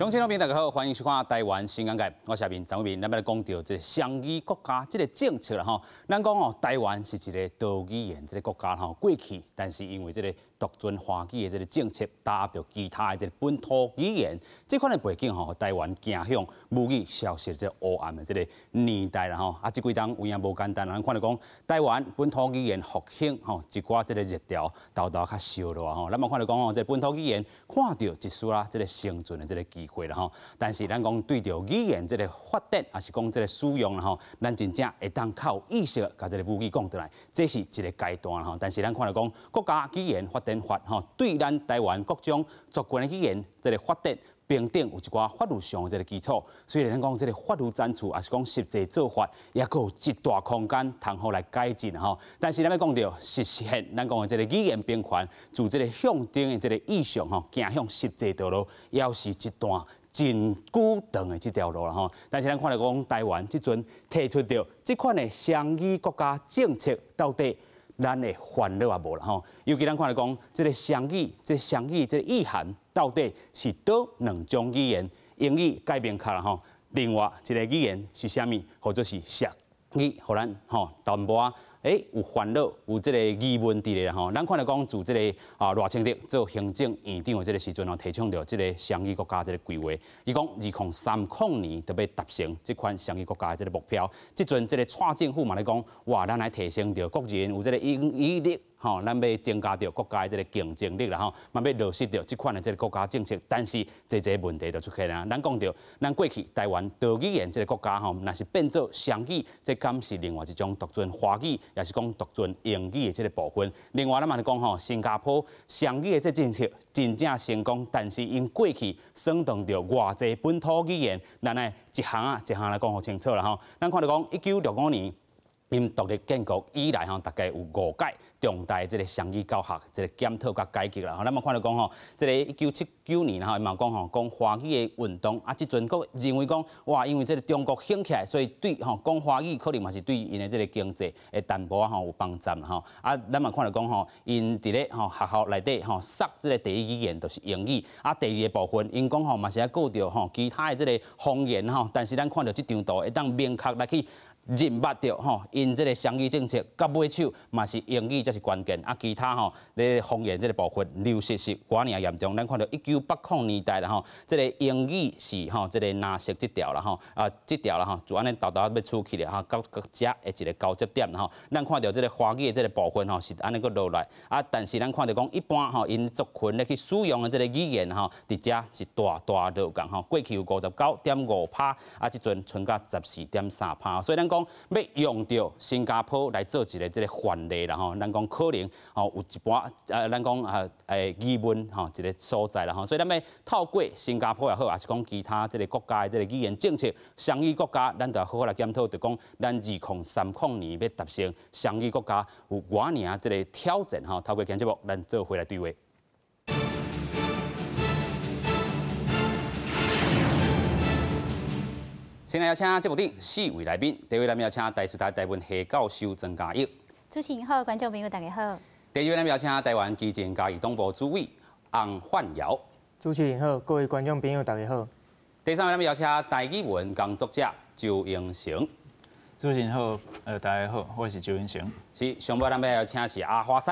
乡亲朋友大家好，欢迎收看台湾新眼界，我是阿明张伟明。咱要来讲到这双语国家这个政策啦吼，咱讲哦，台湾是一个多语言这个国家吼，过去但是因为这个独尊华语的这个政策，打压着其他的这个本土语言，这款的背景吼，台湾走向母语消失这黑暗的这个年代啦吼。啊，这几当有影无简单，咱看到讲台湾本土语言复兴吼，一寡这个热潮豆豆较烧了啊吼。咱嘛看到讲吼，这本土语言看到一丝啦，这个生存的这个机会啦吼。但是咱讲对着语言这个发展，还是讲这个使用啦吼，咱真正会当靠意识甲这个母语讲出来，这是一个阶段吼。但是咱看到讲国家语言发展法吼，对咱台湾各种族群的语言这个发展。平等有一寡法律上的这个基础，虽然咱讲这个法律赞助，也是讲实际做法，也有一大空间，通好来改进吼。但是咱要讲到实现，咱讲的这个语言平权，从这个向顶的这个意向吼，行向实际道路，也是一段真久长的这条路啦吼。但是咱看到讲台湾即阵提出到这款的双语国家政策，到底？咱的烦恼也无啦吼，尤其咱看到讲，这个双语，这个意涵到底是倒两种语言，英语改变卡啦吼，另外一个语言是啥物，或者是俗语，互咱吼淡薄仔有烦恼，有这个疑问伫咧吼。咱看到讲，自这个赖清德做行政院长的这个时阵吼，提倡着这个双语国家这个规划。伊讲2030年就要达成这款双语国家的这个目标。即阵这个蔡政府嘛咧讲，哇，咱来提升着国人有这个英语力。吼，咱要增加着国家的这个竞争力啦吼，嘛要落实着这款的这个国家政策，但是这问题就出现啦。咱讲着，咱过去台湾多语言这个国家吼，若是变做双语，这敢是另外一种独尊华语，也是讲独尊英语的这个部分。另外，咱嘛讲吼，新加坡双语的这政策真正成功，但是因过去省动着偌济本土语言，咱来一项来讲好清楚啦吼。咱看到讲1965年。因独立建国以来吼，大概有5届重大这个双语教学这个检讨甲改革啦。吼，咱嘛看到讲吼，这个1979年吼，伊嘛讲吼，讲华语的运动啊，即阵佫认为讲哇，因为这个中国兴起来，所以对吼讲华语可能嘛是对因的这个经济的淡薄吼有帮助啦吼。啊，咱嘛看到讲吼，因伫咧吼学校内底吼塞这个第一语言就是英语，啊第二个部分因讲吼嘛是要顾着吼其他的这个方言吼，但是咱看到这张图会当明确来去。认捌着吼，因这个双语政策到尾手嘛是英语才是关键，啊，其他吼咧方言这个部分流失是寡尔严重。咱看到1980年代啦吼，这个英语是吼这个纳色这条啦吼，这条啦吼，就安尼豆豆要出去了吼，到遮的一个交接点啦吼。咱看到这个华语的这个部分吼是安尼个落来，啊，但是咱看到讲一般吼因族群咧去使用的这个语言吼，伫遮是大落降吼，过去有59.5%，啊，即阵剩到14.3%，所以咱讲要用到新加坡来做一个这个范例啦吼，咱讲可能吼有一般咱讲疑问吼一个所在啦吼，所以咱要透过新加坡也好，还是讲其他这个国家的这个语言政策，双语国家咱就要好好来检讨，就讲咱2030年要达成双语国家有偌尔这个挑战吼，透过今节目咱做回来对话。先来邀请节目顶4位来宾，第一位来邀请台视台台文系教授曾嘉义。主持人好，观众朋友大家好。第二位来邀请台湾基进嘉义东部主委洪焕尧。主持人好，各位观众朋友大家好。第三位来邀请台语文工作者周永成。主持人好，大家好，我是周永成。是上尾咱要邀请是阿华西。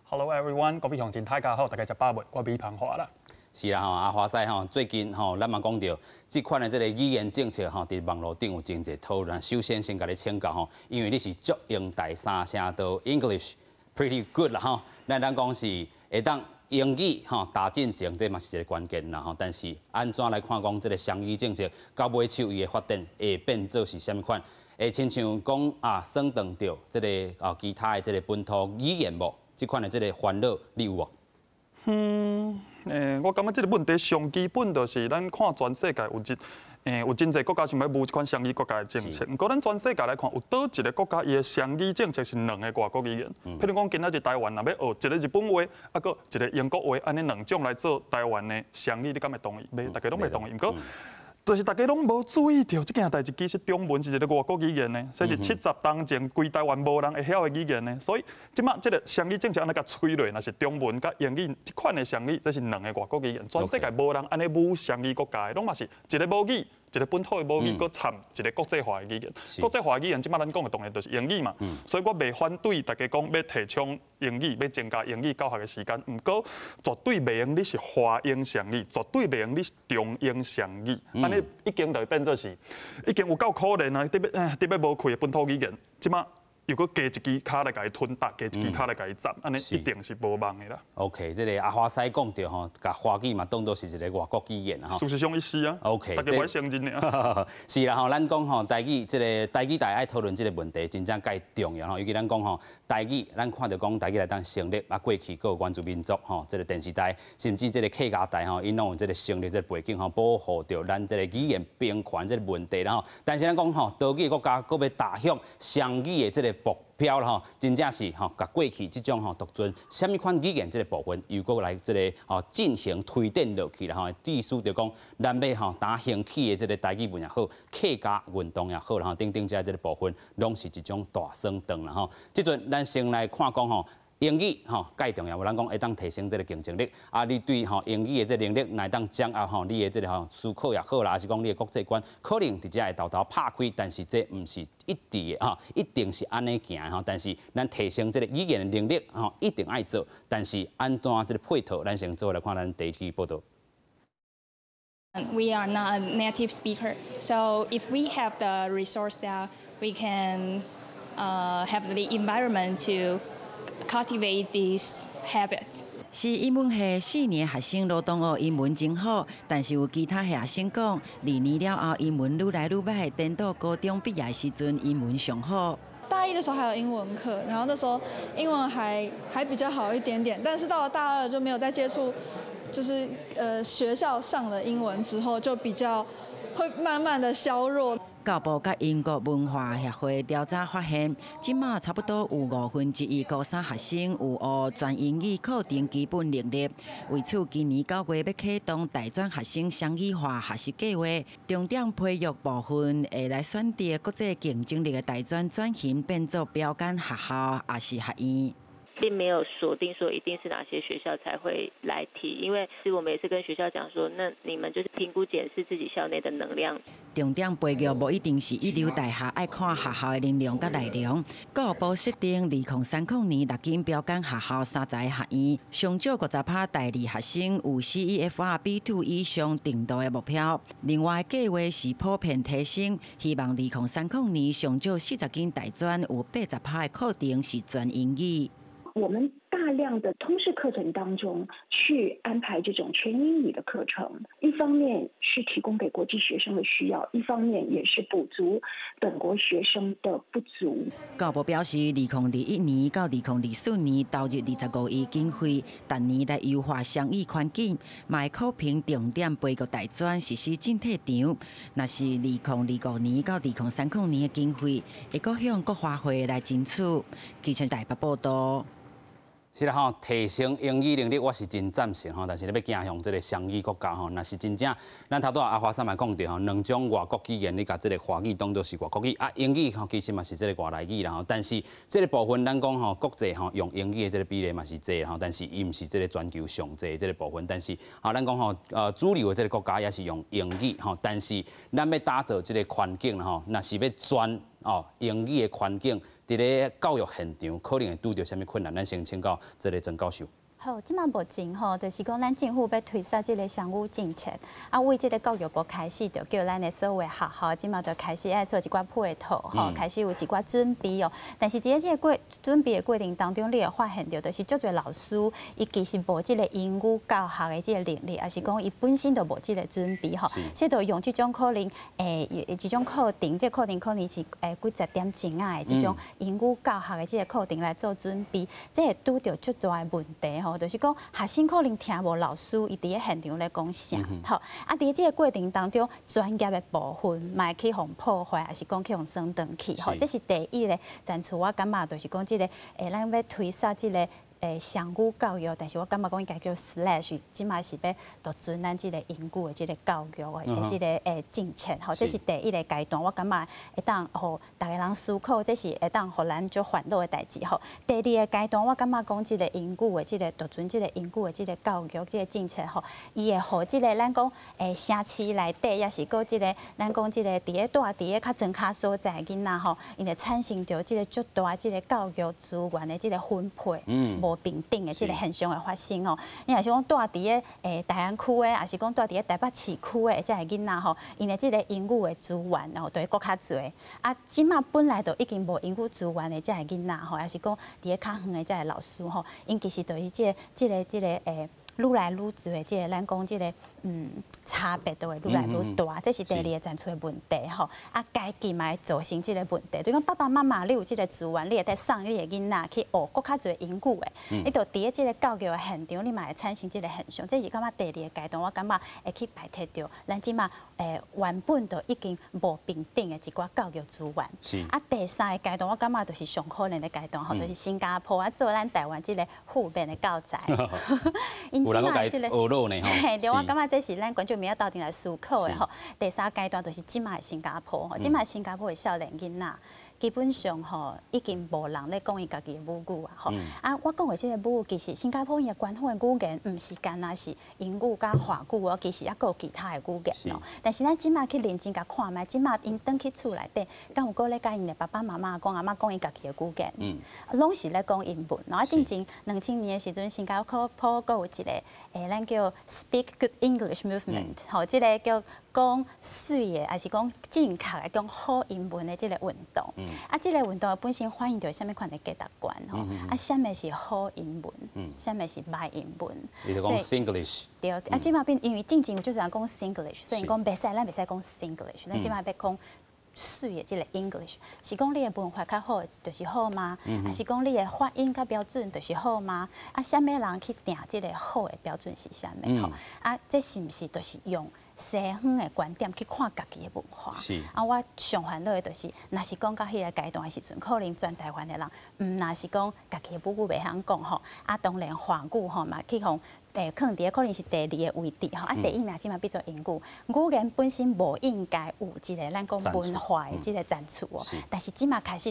Hello everyone， 各位乡亲大家好，大家食饱未？我米芳华啦。是啦吼，阿华西吼，最近吼，咱嘛讲到这款的这个语言政策吼，伫网络顶有真侪讨论。首先甲你请教吼，因为你是足英台三声都 English pretty good 啦吼，咱讲是会当英语吼打进前，这嘛是一个关键啦吼。但是安怎来看讲这个双语政策到尾手伊的发展会变做是啥物款？会亲像讲省断掉这个其他的这个本土语言无？这款的这个烦恼你有无？我感觉这个问题上基本就是咱看全世界有真侪国家想要募一款双语国家的政策。不过咱全世界来看，有倒一个国家伊的双语政策是2个外国语言。譬如讲，今仔日台湾若要学一个日本话，啊，搁一个英国话，安尼2种来做台湾的双语，你敢会同意？袂，大家拢袂同意。不过就是大家拢无注意到这件代志，其实中文是一个外国语言呢，这是70当前规台湾无人会晓的语言呢。所以即马这个双语政策安尼甲催落，若是中文甲英语这款的双语，这是两个外国语言，全世界无人安尼母双语国家的，拢嘛是一个母语。一个本土的母语，佮掺一个国际化的语言。国际化的语言，即马咱讲的当然就是英语嘛。所以我袂反对大家讲要提倡英语，要增加英语教学的时间。毋过绝对袂用你是华英双语，绝对袂用你是中英双语。安尼已经就变做是，已经有够可怜啊！特别无开的本土语言，即马。如果加一支骹来甲伊吞搭，加一支骹来甲伊占，安尼一定是无望的啦。OK， 这个阿华西讲到吼，甲华语嘛当作是一个外国语言哈。事实上，伊是啊。OK， 大家袂承认的。是啦吼，咱讲吼台语，这个台语大家爱讨论这个问题，真正介重要吼。尤其咱讲吼台语，咱看到讲台语来当成立，啊过去有原住民族吼，这个电视台，甚至这个客家台吼，因拢有这个成立这个背景吼，保护着咱这个语言平权这个问题啦吼。但是咱讲吼，岛屿国家搁要打向双语的这个目标啦吼，真正是吼，甲过去这种吼独尊什么款语言这个部分，又搁来这个吼进行推展落去啦吼。意思就讲，咱要吼打兴起的这个台语文也好，客家运动也好啦吼，等等这个部分，拢是一种大升档啦吼。即阵咱先来看讲吼。英语吼介重要，有人讲会当提升这个竞争力。啊，你对吼英语的这能力来当掌握吼，你的这个吼思考也好啦，还是讲你的国际观，可能直接会豆豆拍开。但是这唔是一致的吼，一定是安尼行吼。但是咱提升这个语言的能力吼，一定爱做。但是安怎这个配套，咱先做来看咱第一期报道。We are not a native speaker, so if we have the resource that we can have the environment to cultivate these habits. 是英文系4年学生劳动学英文真好，但是有其他学生讲，2年了后英文愈来愈歹，等到高中毕业时阵英文上好。大一的时候还有英文课，然后那时候英文还比较好一点点，但是到了大二就没有再接触，就是学校上的英文之后，就比较会慢慢的削弱。教部甲英国文化协会调查发现，即马差不多有1/5高三学生有学全英语课程基本能力。为此，今年9月要启动大专学生双语化学习计划，重点培育部分会来选择国际竞争力的大专转型变作标杆学校，也是学院。并没有锁定说一定是哪些学校才会来提，因为其实我们也是跟学校讲说，那你们就是评估检视自己校内的能量。重点培育无一定是一流大学爱看学校的能量甲内容。教育部设定2030年6间标杆学校3个学院，上少50%大二学生有 CEFR B2 以上程度的目标。另外计划是普遍提升，希望2030年上少40间大专有80%的课程是全英语。我们大量的通识课程当中去安排这种全英语的课程，一方面是提供给国际学生的需要，一方面也是补足本国学生的不足。教育部表示，2021年到2024年投入25亿经费，逐年来优化双语环境，卖考评重点培育大专实施整体场。若是2025年到2030年的经费，会搁向各花卉来争取。记者台北报道。是啦吼，提升英语能力我是真赞成吼，但是你要走向这个双语国家吼，那是真正，咱头拄阿华山嘛讲到吼，两种外国语言，你甲这个华语当作是外国语，啊英语吼其实嘛是这个外来语啦吼，但是这个部分咱讲吼，国际吼用英语的这个比例嘛是济吼，但是伊毋是这个全球上济这个部分，但是咱讲吼主流的这个国家也是用英语吼，但是咱要打造这个环境吼，那是要专英语的环境。伫咧教育现场，可能会拄到什么困难？咱先请教这个曾教授。好，即马目前吼，就是讲咱政府要推出即个双语政策，啊，为即个教育部开始，就叫咱的所有学校，即马就开始爱做一寡配套，吼，开始有一寡准备哦。但是即个准备的过程当中，你会发现到，就是足侪老师，伊其实无即个英语教学的即个能力，还是讲伊本身就无即个准备吼，所以就用即种可能即种课程，即课程可能是几十点钟啊的即种英语教学的即个课程来做准备，这会拄到足大的问题吼。就是讲，学生可能听无老师伊伫个现场咧讲啥，好啊！伫即个过程当中，专业的部分嘛去互破坏，还是讲去互升长去，吼，这是第一个。暂时我感觉就是讲，即个咱要推销即个双语教育，但是我感觉讲应该叫 slash， 即嘛是要导准咱即个英语的即个教育的即个政策，吼，这是第一个阶段，我感觉会当互大家人思考，这是会当互咱就烦恼的代志，吼。第二个阶段，我感觉讲即个英语的即个导准即个英语的即个教育即个政策，吼，伊会互即个咱讲城市内底，也是个即个咱讲即个伫个较庄卡所在囡仔吼，因会产生着即个足大即个教育资源的即个分配，无平等的即个现象会发生哦。你若是讲住伫个大安区的，也是讲住伫个台北市区的即个囡仔吼，因的即个英语的资源吼，就会搁较侪。啊，即马本来就已经无英语资源的即个囡仔吼，也是讲伫个较远的即个老师吼，因其实就是即个愈来愈侪的即个咱讲即个差别都会愈来愈大，这是第二个产出的问题吼。啊，家己嘛会造成即个问题，就讲爸爸妈妈你有即个资源，你会得送你的囡仔去学搁较侪英语的，你就伫个即个教育的现场，你嘛会产生即个现象。这是感觉第二个阶段，我感觉会去排斥掉咱即马原本就已经无平等的一寡教育资源。是。啊，第三个阶段，我感觉就是上可能的阶段吼，就是新加坡啊做咱台湾即个负面的教材。有人讲即个学路呢吼。对，我感觉这是咱观众明仔斗阵来思考的吼。第三阶段就是即卖新加坡吼，即卖新加坡的少年囡仔。基本上吼，已经无人咧讲伊家己的母语啊吼。啊，我讲的即个母语，其实新加坡伊的官方的语言，毋是干那是英语加法语哦，其实还佫有其他的语言哦。但是咱即马去认真甲看觅，即马因转去厝内底，敢有佫咧甲因的爸爸妈妈讲，阿妈讲伊家己的语言，拢是咧讲英文。然后进前2000年的时阵，新加坡佫有一个咱叫 Speak Good English Movement， 吼，即个叫讲水的，还是讲正确的讲好英文的即个运动。啊，即个运动本身反映着啥物款的价值观吼？啊，啥物是好英文？啥物是歹英文？你就讲 Singlish。对，啊，即马变因为进前有就是人讲 Singlish， 所以讲袂使，咱袂使讲 Singlish， 咱即马要讲水的即个 English， 是讲你的文化较好就是好吗？还是讲你的发音较标准就是好吗？啊，啥物人去定即个好的标准是啥物吼？啊，这是毋是就是用西方的观点去看家己的文化？是。啊，我上烦恼的就是，若是讲到迄个阶段的时阵，可能全台湾的人，若是讲家己的母语袂晓讲吼，啊，当然华语吼嘛去互可能可能是第二个位置吼，啊，第一名即嘛变做英语，语言本身无应该有一个咱讲文化的即个展出哦，但是即嘛开始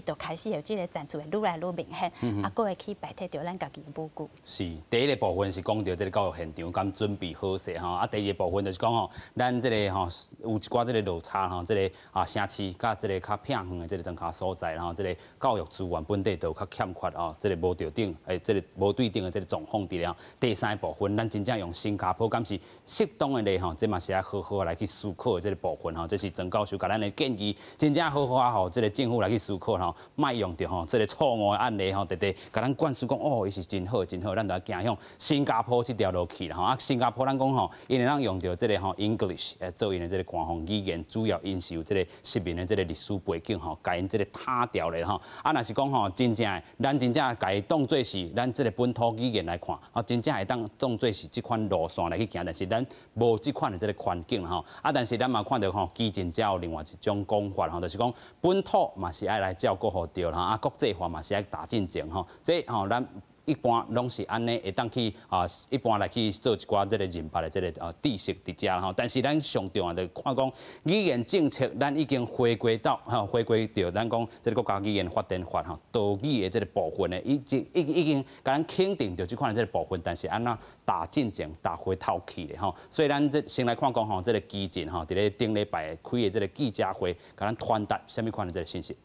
有即个展出会愈来愈明显，啊，佫会去代替着咱家己的母语。是，第一个部分是讲到这个教育现场敢准备好势吼，啊，第二个部分就是讲吼，咱这个吼有一寡这个落差吼，这个城市甲这个较偏远的这个庄卡所在，然后这个教育资源本地都较欠缺哦，这个无对等，这个无对等的这个状况伫了。第三部分。咱真正用新加坡，敢是适当的咧吼，这嘛是要好好来去思考的这个部分吼，这是曾教授甲咱的建议，真正好好啊吼，这个政府来去思考吼，莫用着吼这个错误的案例吼，直直甲咱灌输讲哦，伊是真好真好，咱就要行向新加坡这条路去啦吼。啊，新加坡咱讲吼，因为咱用着这个吼 English 做因的这个官方语言，主要因是有这个10年的这个历史背景吼，甲因这个塌掉咧吼。啊，若是讲吼，真正咱真正甲伊当做是咱这个本土语言来看，啊，真正会当做是这款路线来去行，但是咱无这款的这个环境吼，啊，但是咱嘛看到吼，基进才有另外一种讲法吼，就是讲本土嘛是爱来照顾好着啦，啊，国际化嘛是爱打进前吼，这吼咱。一般拢是安尼，会当去一般来去做一寡这个人白的这个知识伫遮吼。但是咱上重要的看讲语言政策，咱已经回归到回归到咱讲这个国家语言发展法吼，岛语的这个部分呢，已经甲咱肯定着这款的这个部分，但是安那打进前打回头去的吼。所以咱这先来看讲吼，这个基进吼，伫咧顶礼拜开的这个记者会，甲咱传达什么款的这个信息。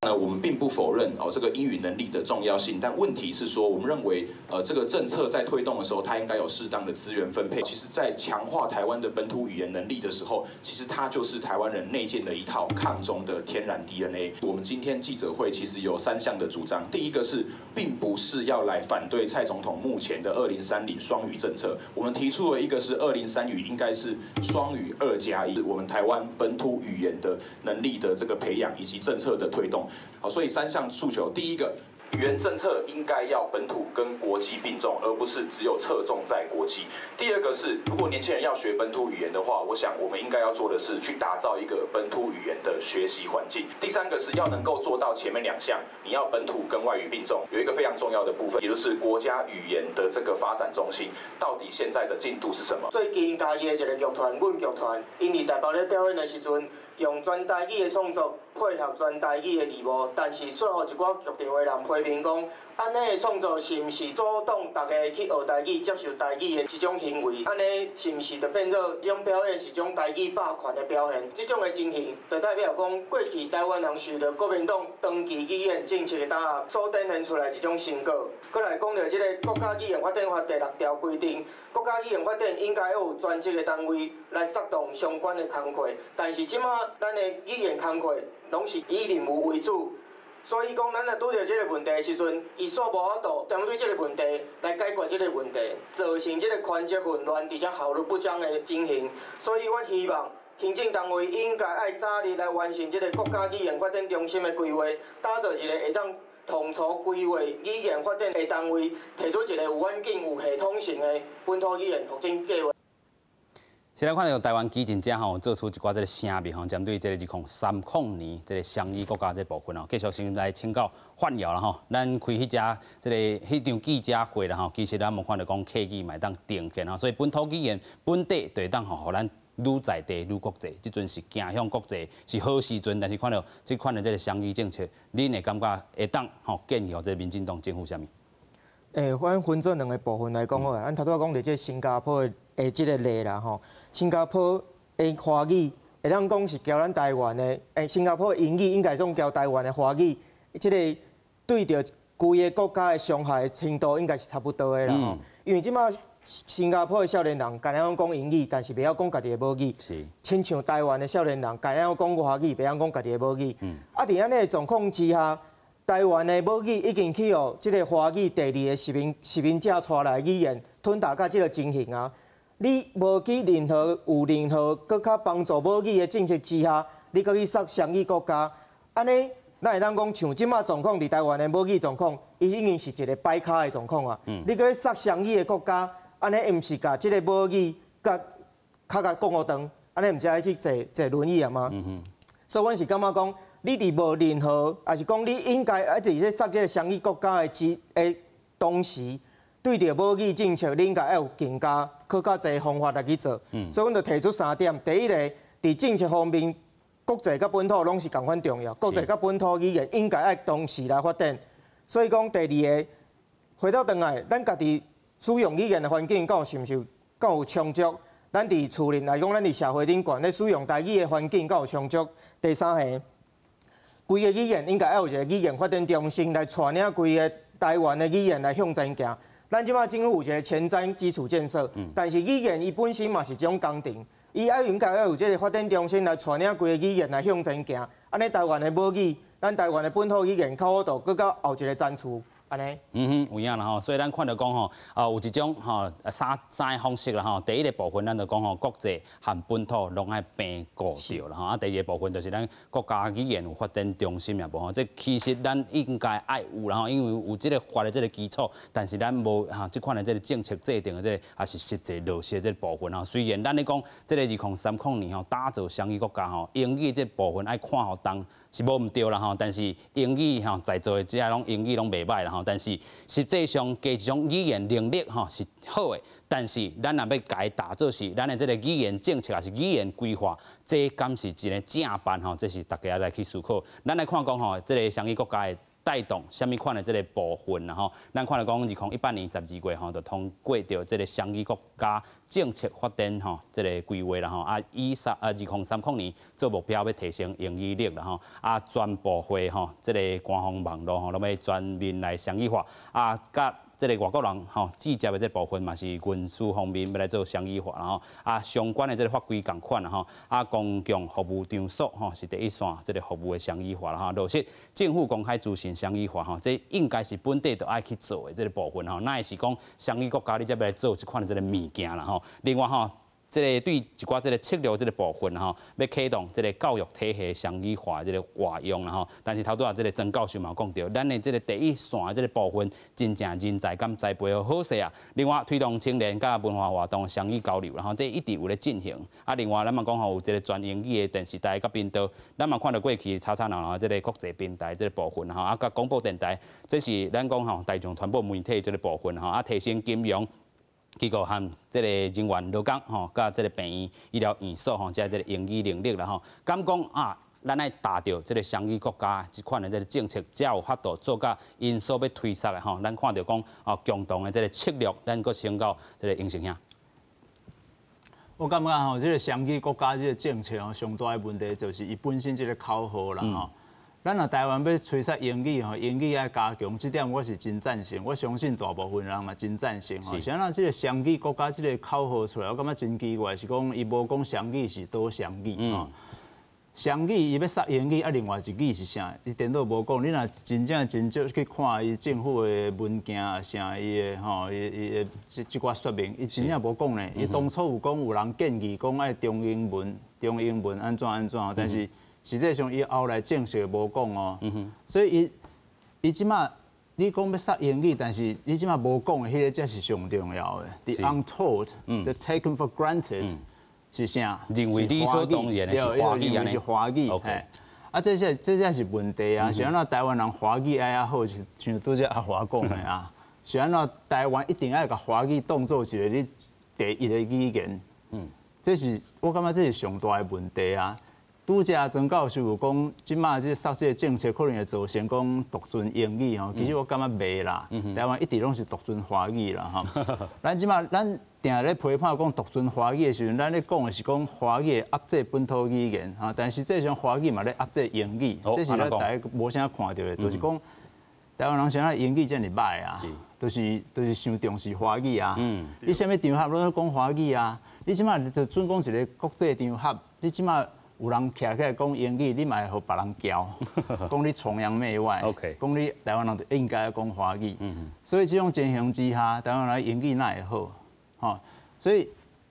我们并不否认这个英语能力的重要性，但问题是说，我们认为这个政策在推动的时候，它应该有适当的资源分配。其实，在强化台湾的本土语言能力的时候，其实它就是台湾人内建的一套抗中的天然 DNA。我们今天记者会其实有3项的主张，第一个是，并不是要来反对蔡总统目前的2030双语政策，我们提出了一个是2030语应该是双语2+1，我们台湾本土语言的能力的这个培养以及政策的推动。好，所以3项诉求，第一个，语言政策应该要本土跟国际并重，而不是只有侧重在国际。第二个是，如果年轻人要学本土语言的话，我想我们应该要做的是去打造一个本土语言的学习环境。第三个是要能够做到前面2项，你要本土跟外语并重。有一个非常重要的部分，也就是国家语言的这个发展中心，到底现在的进度是什么？最近嘉义的一个剧团，阮剧团，因伫台北咧表演的时阵，用全台语的创作配合全台语的字幕，但是说互一寡剧场的人批评讲，安尼的创作是毋是阻挡大家去学台语、接受台语的一种行为？安尼是毋是就变做这种表演是一种台语霸权的表现？这种的情形，就代表讲过去台湾人受到国民党长期语言政策的打压所展现出来一种成果。再来讲到这个国家语言法典法第6条规定，国家语言法典应该要有专职的单位来策动相关的工作，但是即马咱的语言工作拢是以任务为主。所以讲，咱若拄到这个问题的时阵，伊煞无法度针对这个问题来解决这个问题，造成这个权责混乱，而且效率不彰的情形。所以，我希望行政单位应该爱早日来完成这个国家语言发展中心的规划，打造一个会当统筹规划语言发展的单位，提出一个有远景、有系统性的本土语言发展计划。先来看到台湾基进者吼，做出一寡这个声明吼，针对这个2030年这个双语国家这部分吼，继续先来请教范瑶啦吼。咱开迄场记者会啦吼，其实咱无看到讲客语嘛当定见吼，所以本土语言本地就当吼，互咱愈在地愈国际，即阵是行向国际是好时阵，但是看到这款的这个双语政策，恁会感觉会当吼建议互这民进党政府啥物？咱分做2个部分来讲好啊。咱头拄仔讲到这新加坡的这个例啦吼，新加坡的华语会当讲是交咱台湾的，新加坡的英语应该总交台湾的华语，这个对着规个国家的伤害程度应该是差不多的啦吼。因为即马新加坡的少年人敢晓讲英语，但是袂晓讲家己的母语，亲像台湾的少年人敢晓讲华语，袂晓讲家己的母语。啊，伫安尼的状况之下，台湾的母语已经去互即个华语第2个实名者带来语言吞达到即个情形啊！你无去有任何更较帮助母语的政策之下，你搁去杀双语国家，安尼咱会当讲像即马状况伫台湾的母语状况，伊已经是一个摆卡的状况啊！你搁去杀双语的国家，安尼毋是甲即个母语甲讲互长，安尼毋是爱去坐轮椅啊吗？所以阮是感觉讲。你伫无任何，还是讲你应该伫咧杀这个双语国家的同时，对着母语政策，你应该要有更加较侪方法来去做。所以，阮就提出3点：第一个，伫政策方面，国际甲本土拢是同款重要，国际甲本土语言应该要同时来发展。所以讲，第2个，回到转来，咱家己使用语言的环境，是毋是有充足？咱伫厝内来讲，咱伫社会顶悬咧使用台语的环境，有充足？第3项。规个语言应该要有一个语言发展中心来带领规个台湾的语言来向前行。咱即马政府有一个前瞻基础建设，但是语言伊本身嘛是一种工程，伊应该要有这个发展中心来带领规个语言来向前行。安尼台湾的母语，咱台湾的本土语言较好度，搁到后一个展出。安尼，有影啦吼，所以咱看到讲吼，有一种吼三个方式啦吼。第一个部分咱就讲吼，国际和本土拢爱并顾着啦吼。啊，第2个部分就是咱国家语言有发展中心也无吼。这其实咱应该爱有啦吼，因为有这个法的这个基础，但是咱无哈这款的这个政策制定的这也是实际落实的这部分吼。虽然咱咧讲这个2030年吼，打造双语国家吼，英语这部分爱看好当。是无毋对啦吼，但是英语吼在座的这拢英语拢袂歹啦吼，但是实际上加一种语言能力吼是好的，但是咱若要改打造是咱的这个语言政策也是语言规划，这敢是一个正办吼，这是大家来去思考。咱来看讲吼，这个双语国家的带动什么款的这个部分啦吼，咱看来讲2018年12月吼，就通过着这个双语国家政策发展吼，这个规划啦吼，以2030年做目标要提升英语力啦吼，全部会吼，这个官方网络吼，拢要全面来双语化甲。这个外国人吼，记者的这部分嘛是运输方面要来做双语化啦吼，相关的这个法规共款啦吼，公共服务场所吼是第一线，这个服务的双语化啦吼，落实政府公开资讯双语化吼，这应该是本地都爱去做的这个部分吼，那也是讲双语国家你才要来做这款的这个物件啦吼。另外吼，这个对一寡这个策略这个部分吼，要启动这个教育体系双语化这个活用啦吼。但是头拄啊，这个曾教授嘛讲到，咱的这个第一线的这个部分，真正人才敢栽培好势啊。另外推动青年甲文化活动双语交流，然后这一直有咧进行。啊，另外咱嘛讲吼，有这个全英语的电视台甲频道，咱嘛看到过去吵吵闹闹这个国际平台这个部分吼，啊，甲广播电台，这是咱讲吼大众传播媒体这个部分吼，啊，提升金融。机构和这个人员劳工吼，甲这个病院、医疗院所吼，加这个英语能力啦吼，敢讲啊，咱爱达到这个双语国家这款的这个政策，才有法度做甲因所要推测的吼。咱看到讲哦，共同的这个策略，咱阁升到这个形成遐。我感觉吼，这个双语国家这个政策吼，上大的问题就是伊本身这个口号啦吼。咱若台湾要推出英语吼，英语爱加强，这点我是真赞成。我相信大部分人嘛真赞成吼。像咱这个双语国家这个口号出来，我感觉真奇怪，是讲伊无讲双语是倒双语吼。双语伊要杀英语，啊，另外一语是啥？伊电脑无讲。你若真正少去看伊政府的文件啊啥，伊的吼，伊的即寡说明，伊真正无讲呢。伊当初有讲有人建议讲爱中英文安怎，但是。实际上，伊后来正式无讲哦，所以伊即马你讲要杀英语，但是你即马无讲的，迄个才是上重要的。The untold, the taken for granted 是啥？认为理所当然的是华语安尼。是华语，啊，这才是问题啊！是安怎台湾人华语爱较好，像拄则阿华讲的啊，是安怎台湾一定爱甲华语当做一个你第一个语言。这是我感觉这是上大的问题啊！拄则曾教授有讲，即马即杀这个政策可能会造成讲独尊英语吼，其实我感觉袂啦，台湾一直拢是独尊华语啦吼。咱即马咱定咧批判讲独尊华语的时阵，咱咧讲的是讲华语压制本土语言哈，但实际上华语嘛咧压制英语，这是咱大家无啥看到的，就是讲台湾人现在英语真係歹啊，就是伤重视华语啊。你啥物场合拢讲华语啊？你即马就准讲一个国际场合，你即马。有人徛起来讲英语，你嘛会互别人教，讲你崇洋媚外，讲你台湾人就应该讲华语。所以这种情形之下，台湾人英语哪会好？吼，所以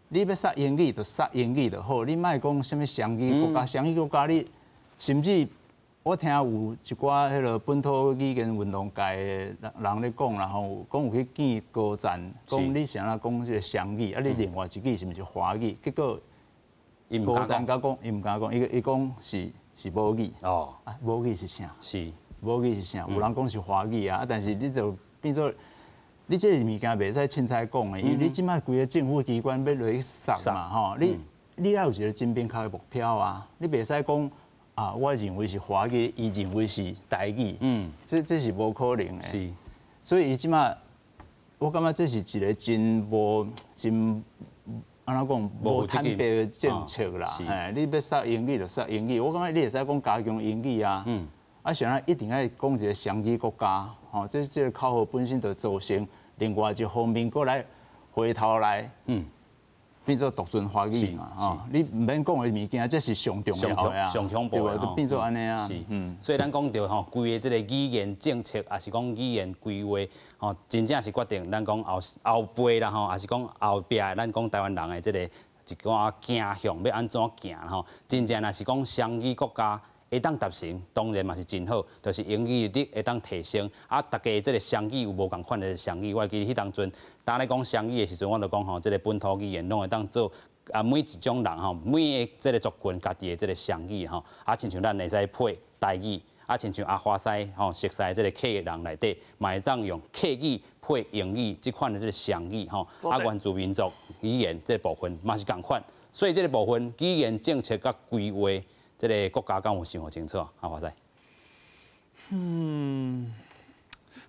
你要杀英语就杀英语就好，你莫讲什么双语国家，双语国家你甚至我听有一寡迄个本土语言运动界的人咧讲啦吼，讲有去建高站，讲你想要讲这个双语，啊你另外一句是毋是华语？结果。高站甲讲，伊唔敢讲，伊讲是母语。哦，啊，母语是啥？是母语是啥？有人讲是华语啊，但是你就变做，你这个物件袂使凊彩讲的，因为你即摆规个政府机关要落去杀嘛，吼，你要有一个真明确的目标啊，你袂使讲啊，我认为是华语，伊认为是台语，这是无可能的。是，所以伊即摆，我感觉这是一个真。安怎讲无坦白的政策啦，你要杀英语就杀英语，我感觉你会使讲加强英语啊，啊，想咱一定要讲一个双语国家，吼，这个口号本身就造成另外一方面过来回头来，变做独尊华语嘛，吼，你唔免讲的物件，这是上重要的啊，上恐怖的就变做安尼啊，是，所以咱讲到吼，规个这个语言政策，也是讲语言规划，吼，真正是决定咱讲后辈啦吼，也是讲后壁咱讲台湾人的这个一个行向要安怎行吼，真正若是讲双语国家。会当达成，当然嘛是真好，就是英语力会当提升。啊，大家这个双语有无共款的双语？我记得迄当阵，当咧讲双语的时阵，我就讲吼，这个本土语言拢会当做啊每一种人吼，每个这个族群家己的这个双语吼，啊，亲像咱会使配台语，啊，亲像阿华西吼，熟悉这个客的人内底，嘛会当用客语配英语这款的这个双语吼，啊，原住民族语言这部分嘛是共款，所以这个部分语言政策甲规划。这个国家敢有想好清楚啊？华仔，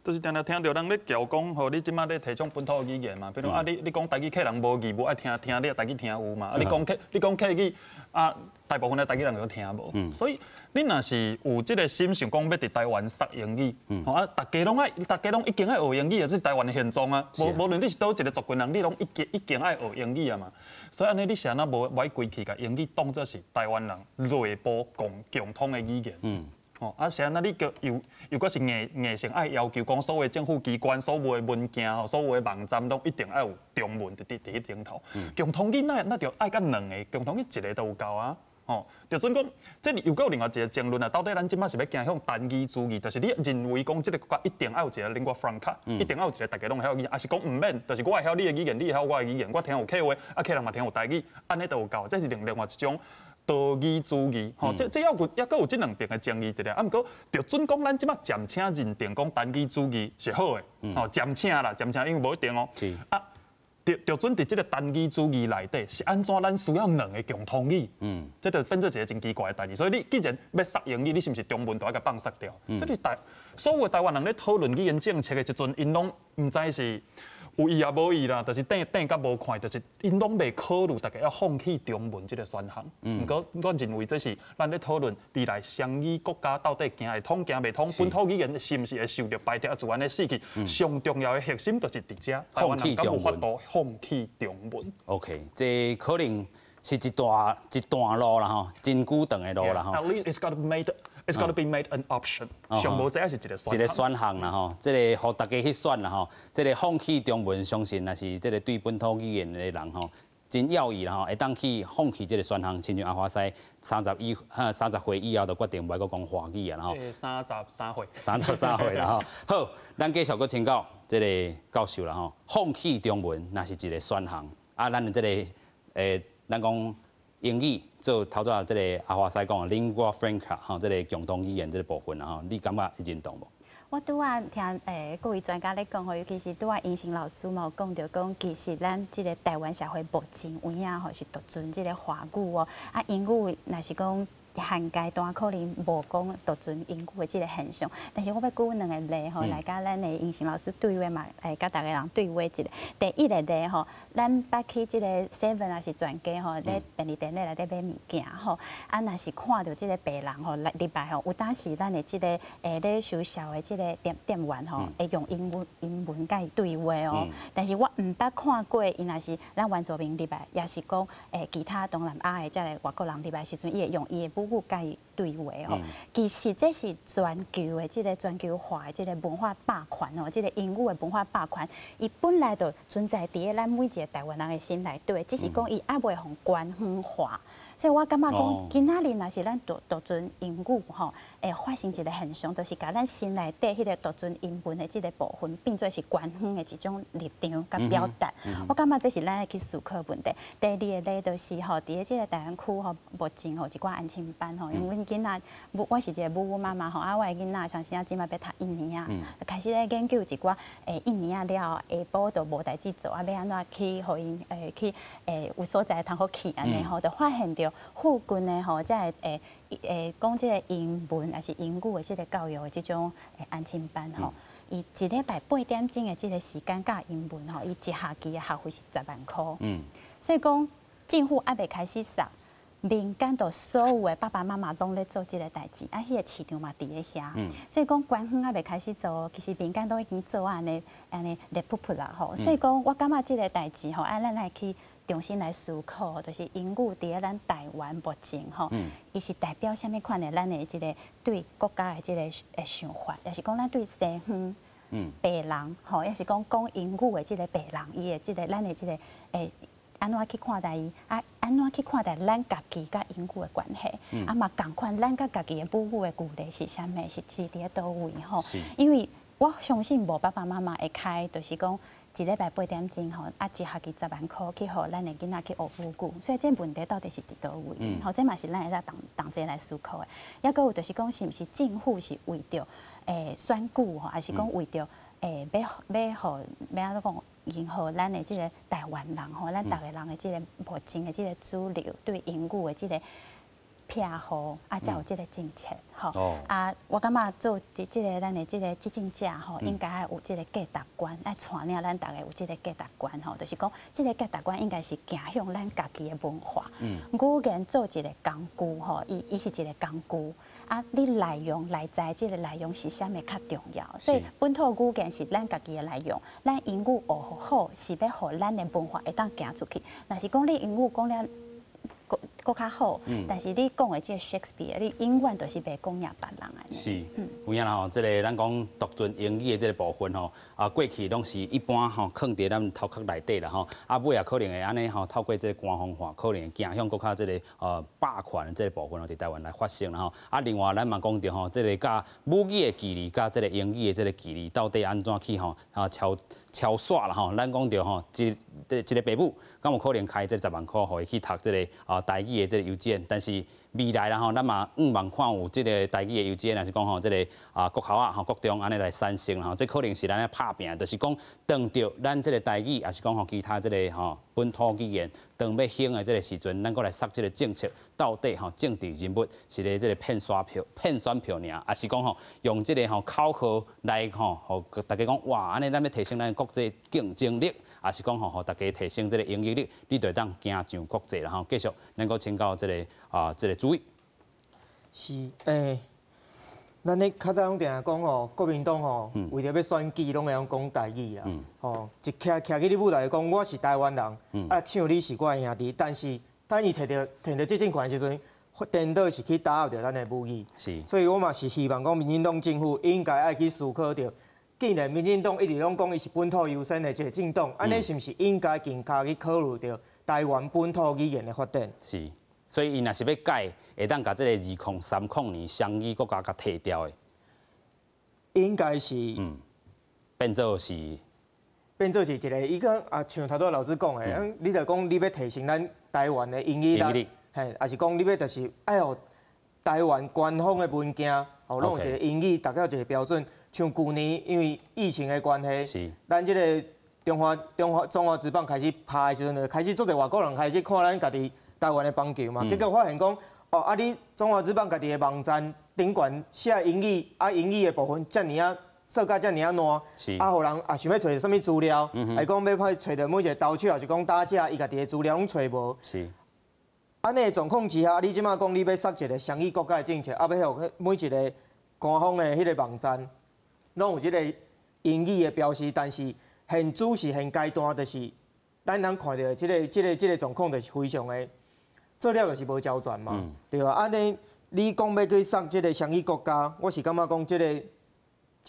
就是定定听到人咧叫讲，吼，你即马咧提倡本土语言嘛，比如啊，你讲台语客人无义，无爱听你台语听有嘛？啊，你讲客语啊，大部分的台语人都听无，所以你若是有即个心想讲要伫台湾杀英语，吼啊，大家拢已经爱学英语啊，这是台湾的现状啊。无论你是倒一个族群人，你拢已经爱学英语啊嘛。所以安尼你是安那无爱规气甲英语当作是台湾人内部共通的语言。吼，啊，是安那你又搁是硬性爱要求讲，所有政府机关、所有的文件吼、所有的网站拢一定要有中文伫迄顶头。共同语那就爱甲2个，共同语1个都有够啊。哦，就准讲，这又有另外一个争论啊，到底咱即马是要行向单语主义，就是你认为讲，这个国家一定要有一个 lingua franca，一定要有一个大家拢会晓语，还是讲唔免，就是我会晓你的语言，你会晓我的语言，我听有客话，啊客人嘛听有台语，安尼都有够，这是另外一种。多语主义，吼，这还佫有这2边的争议伫咧。啊，毋过就准讲，咱即马暂且认定讲单语主义是好的，吼，暂且啦，暂且因为无一定哦。啊，就准伫这个单语主义内底是安怎？咱需要2个共通语，这就变做一个真奇怪的代志。所以你既然要杀英语，你是毋是中文都要甲放杀掉？这是所有的台湾人咧讨论语言政策的时阵，因拢毋知是。有意也无意啦，就是等甲无看，就是因拢未考虑大家要放弃中文这个选项。毋过我认为这是咱咧讨论未来双语国家到底行会通行袂通，本土语言是毋是会受到排斥、自然的死去。上重要的核心就是伫遮，台湾人敢有法度放弃中文。OK， 这可能是一段路啦吼，真久长的路啦吼。At least it's got to be made an option， 上无这是一个选项。一个选项啦吼，这个互大家去选啦吼，这个放弃中文，相信那是这个对本土语言的人吼，真要义啦吼，会当去放弃这个选项，亲像阿华西30岁以后就决定袂搁讲华语啊吼。33岁。33岁啦吼。好，咱继续搁请教这个教授啦吼，放弃中文那是一个选项，啊，咱的这个咱讲英语。做头早这个阿华西讲的 lingua franca 吼，这个共同语言这个部分啊吼，你感觉会认同无？我拄仔听各位专家咧讲吼，尤其是拄仔英成老师嘛有讲到讲，其实咱即个台湾社会目前有影吼是独尊即个华语哦，啊英语若是讲。现阶段可能无讲独尊英语的即个现象，但是我要举2个例吼，来甲咱的英成老师对话嘛，甲大家人对话一下。第一个例吼，咱捌去即个 7 还是全家吼，咧便利店内底买物件吼，啊，若是看到即个白人吼，礼拜吼，有当时咱的即个咧收销的即个店员吼，会用英文甲伊对话哦。但是我毋捌看过，伊若是咱原住民礼拜，也是讲其他东南亚的即个外国人礼拜时阵，伊会用伊的母语甲伊对话吼，其实这是全球的即个全球化的即个文化霸权哦，即个英语的文化霸权，伊本来就存在伫咱每一个台湾人的心内底，只是讲伊还未互官方化。所以我感觉讲，今仔日若是咱独尊英语吼，会发生一个现象，就是甲咱心内底迄个独尊英文的即个部分，变做是官方的一种立场甲表达。我感觉这是咱要去思考的问题。第二个咧，就是吼，伫个即个台湾区吼，目前吼一寡安亲班吼，因为阮囡仔，我是一个母妈妈吼，啊，我的囡仔像现在即马要读1年啊，开始咧研究一寡1年啊了，下晡都无代志做，啊，要安怎去互因去有所在通好去安尼吼，就发现着。附近的吼，即个讲即个英文还是英语的即个教育的即种安亲班吼，伊1礼拜8点钟的即个时间教英文吼，伊一学期的学费是10万块。所以讲政府还未开始送，民间都所有的爸爸妈妈拢咧做即个代志，啊，迄个市场嘛伫咧遐。所以讲官方还未开始做，其实民间都已经做安尼咧噗噗啦吼。所以讲我感觉即个代志吼，咱来去。重新来思考，就是英语伫咱台湾目前吼，伊是代表啥物款的咱的即个对国家的即个想法，也是讲咱对西方白人吼，也是讲英语的即个白人，伊的即个咱的即个安怎去看待伊，啊，安怎去看待咱家己甲英语的关系，啊嘛共款，咱甲家己的母语的鼓励是啥物，是伫咧倒位吼？因为我相信无爸爸妈妈会开，就是讲。1礼拜8点钟吼，啊，一学期10万块去互咱的囡仔去学母语，所以这问题到底是伫倒位？吼，这嘛是咱会当同齐来思考的。抑个有就是讲，是毋是政府是为着选举吼，还是讲为着要安怎讲，迎合咱的即个台湾人吼，咱逐个人的即个目前的即个主流对英语的即个。偏好啊，才有即个政策吼。啊，我感觉做即个咱的即个执政者吼，应该要有即个价值观，爱传领咱大家有即个价值观吼，就是讲即个价值观应该是行向咱家己的文化。语言做一个工具吼，伊是一个工具。啊，你内容内在即个内容是啥物较重要？所以本土语言是咱家己的内容，咱英语学好是要互咱的文化会当行出去。若是讲你英语讲了。更较好，但是你讲的这 Shakespeare， 你永远都是袂讲赢别人安尼。是，有影啦吼，这个咱讲独尊英语的这个部分吼，过去拢是一般吼藏伫咱头壳内底啦吼，尾也可能会安尼吼，透过这个官方化，可能走向更较这个霸权的这个部分吼，伫台湾来发生啦吼。另外咱嘛讲到吼，这个甲母语的距离，甲这个英语的这个距离，到底安怎去吼超煞啦吼？咱讲到吼，一个爸母，敢有可能开这10万块，互伊去读这个台语的这个幼稚园？但是未来啦吼，咱嘛5万看有这个台语的幼稚园，还是讲吼这个国校啊、国中安尼来产生啦吼，这可能是咱咧拍拼，就是讲当着咱这个台语，还是讲吼其他这个本土语言，当要兴的这个时阵，咱过来设这个政策，到底政治人物是咧这个骗选票尔，还是讲用这个口号来互大家讲哇，安尼咱要提升咱国际竞争力，还是讲互大家提升这个英语力，你就当行上国际啦吼，继续能够请教这个主委。是咱咧较早拢定定讲国民党为着要选举，拢会讲台语啦。一徛去你舞台讲我是台湾人，像你是我的兄弟，但是等伊摕到执政权的时阵，颠倒是去打扰着咱的母语。是。所以我嘛是希望讲，民进党政府应该爱去思考着，既然民进党一直拢讲伊是本土优先的一个政党，安尼是毋是应该更加去考虑着台湾本土语言的发展？是。所以，伊若是要改，会当甲这个2030年双语国家甲摕掉的，应该是变做是一个，伊讲像头拄老师讲的，你着讲你要提升咱台湾的英语力，嘿，还是讲你要就是爱互台湾官方的文件，拢有一个英语，大概有一个标准。像去年因为疫情的关系，咱这个中华职棒开始拍的时阵，就开始做者外国人开始看咱家己台湾的棒球嘛，结果发现讲，你中华职棒家己的网站顶悬写英语，英语的部分遮尔设甲遮尔烂，互人想要找什么资料，还讲要派找到每一个投手，还是讲打者，伊家己的资料拢找无。是。安尼状况之下，你即马讲你要设一个双语国家的政策，要互每一个官方的迄个网站，拢有即个英语的标识，但是现主是现阶段，就是咱人看到即个状况，就是非常的。做了就是无交转嘛，对吧？安尼你讲要去设即个双语国家，我是感觉讲即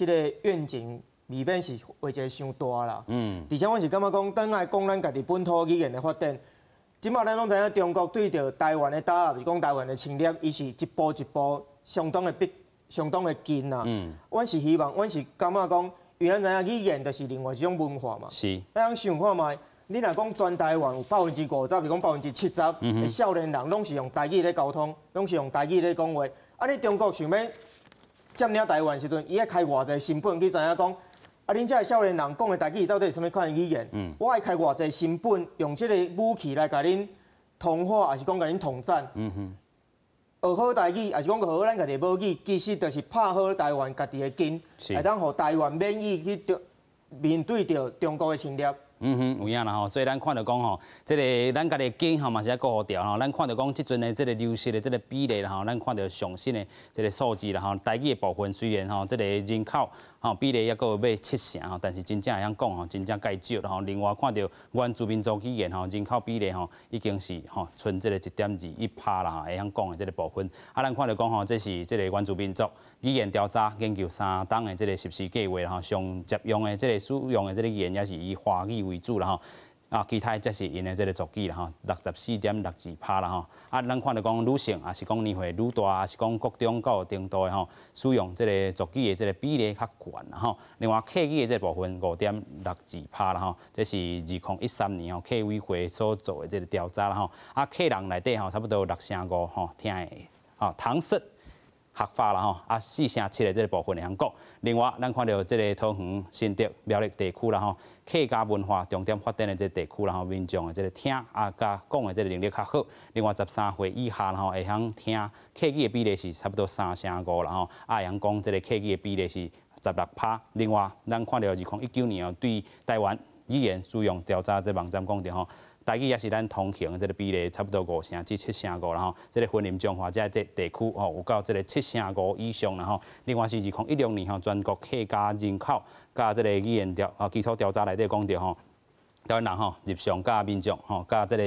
个愿景未免是画一个伤大啦。而且我是感觉讲，等来讲咱家己本土语言的发展，即马咱拢知影中国对着台湾的打压，是讲台湾的侵略，伊是一步一步相当的近啦。阮是希望，阮是感觉讲，因为咱知影语言就是另外一种文化嘛。是。咱想看觅。你若讲全台湾有50%，是讲70%的少年人拢是用台语咧沟通，拢是用台语咧讲话。你中国想要占领台湾时阵，伊爱开偌济成本去知影讲，恁遮个少年人讲的台语到底是什么款的语言？我爱开偌济成本，用这个武器来甲恁同化，还是讲甲恁统战？学好台语，还是讲学好咱家己母语，其实就是拍好台湾家己的根，来当互台湾免于去面对着中国的侵略。有影啦吼，所以咱看到讲吼，这个咱家己根吼嘛是要顾好掉吼。咱看到讲即阵的这个流失的这个比例啦吼，咱看到上新的这个数字啦吼，台语的部分虽然吼这个人口比例还阁要70%吼，但是真正会晓讲吼，真正介少啦吼。另外看到原住民族语言吼，人口比例吼已经是剩这个1.21%啦吼，会晓讲的这个部分。咱看到讲吼，这是这个原住民族语言调查研究3档的这个实施计划吼，上接用的这个使用的这个语言也是以华语为主啦吼。其他则是因的这个族语啦吼，64.62%啦吼。咱看到讲女性，也是讲年岁愈大，也是讲国中到程度的吼，使用这个族语的这个比例较悬啦吼。另外客语的这部分5.62%啦吼，这是2013年客委会所做的这个调查啦吼。客人内底差不多6成5吼听的唐式合法啦吼，4成7的这个部分会晓讲。另外，咱看到这个桃园、新竹、苗栗地区啦吼，客家文化重点发展的这个地区啦吼，民众的这个听加讲的这个能力较好。另外，13岁以下啦吼，会晓听客语的比例是差不多3成5啦吼，会晓讲这个客语的比例是16%。另外，咱看到2019年对台湾语言使用调查这网站讲的吼。台语也是咱通行的这个比例差不多5成至7成5啦吼，这个婚林彰化这地区有到这个7成5以上啦吼。另外是2016年全国客家人口加这个语言基础调查内底讲到吼，台湾人吼入乡甲民众吼甲这个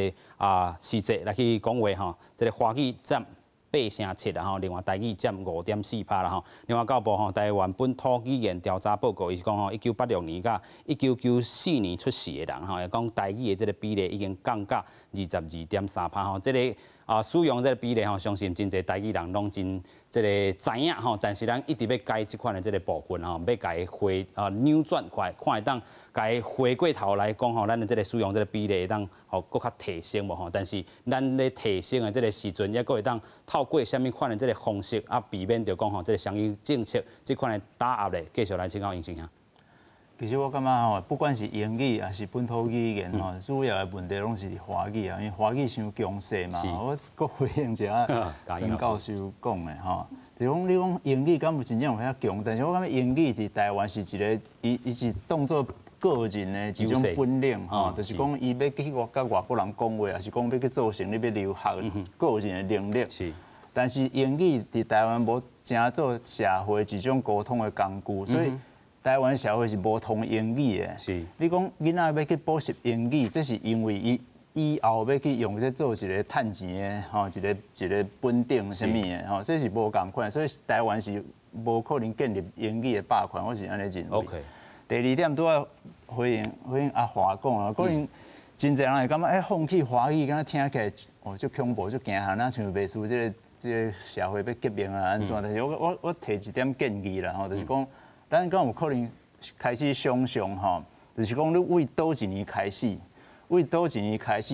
时势来去讲话吼，这个华语占8.7%啦吼，另外台语占5.4%啦吼。另外教育部吼台湾本土语言调查报告，伊是讲吼1986年甲1994年出世的人吼，也讲台语的这个比例已经降到22.3%吼，这个使用这个比例吼，相信真侪台语人拢真这个知影吼，但是咱一直要改这款的这个部分吼，要改扭转快，看会当改回过头来讲吼，咱的这个使用这个比例会当吼搁较提升无吼，但是咱咧提升的这个时阵，也搁会当透过什么款的这个方式避免着讲吼，这个相应政策这款的打压咧，继续来请教尹先生。其实我感觉吼，不管是英语还是本土语言吼，主要的问题拢是华语啊，因为华语伤强势嘛。我搁回应一下陈教授讲的吼，就讲你讲英语敢有真正有遐强，但是我感觉英语伫台湾是一个，伊是当作个人的一种本领吼，就是讲伊要去甲外国人讲话，还是讲要去做成你要留学个人的能力。是。但是英语伫台湾无正做社会一种沟通的工具，所以。台湾社会是无通英语的，是。你讲囡仔要去补习英语，这是因为伊以后要去用这做一个趁钱的吼，一个本定什么的吼，这是无共款，所以台湾是无可能建立英语的霸权，我是安尼认为。OK。第二点都要回应阿华讲啊，可能真侪人会感觉放弃华语，敢听起来哦，足恐怖，足惊吓，咱像袂输这个社会要革命啊安怎？但是我提一点建议啦吼，就是讲。咱敢有可能开始想象吼，就是讲你为倒一年开始，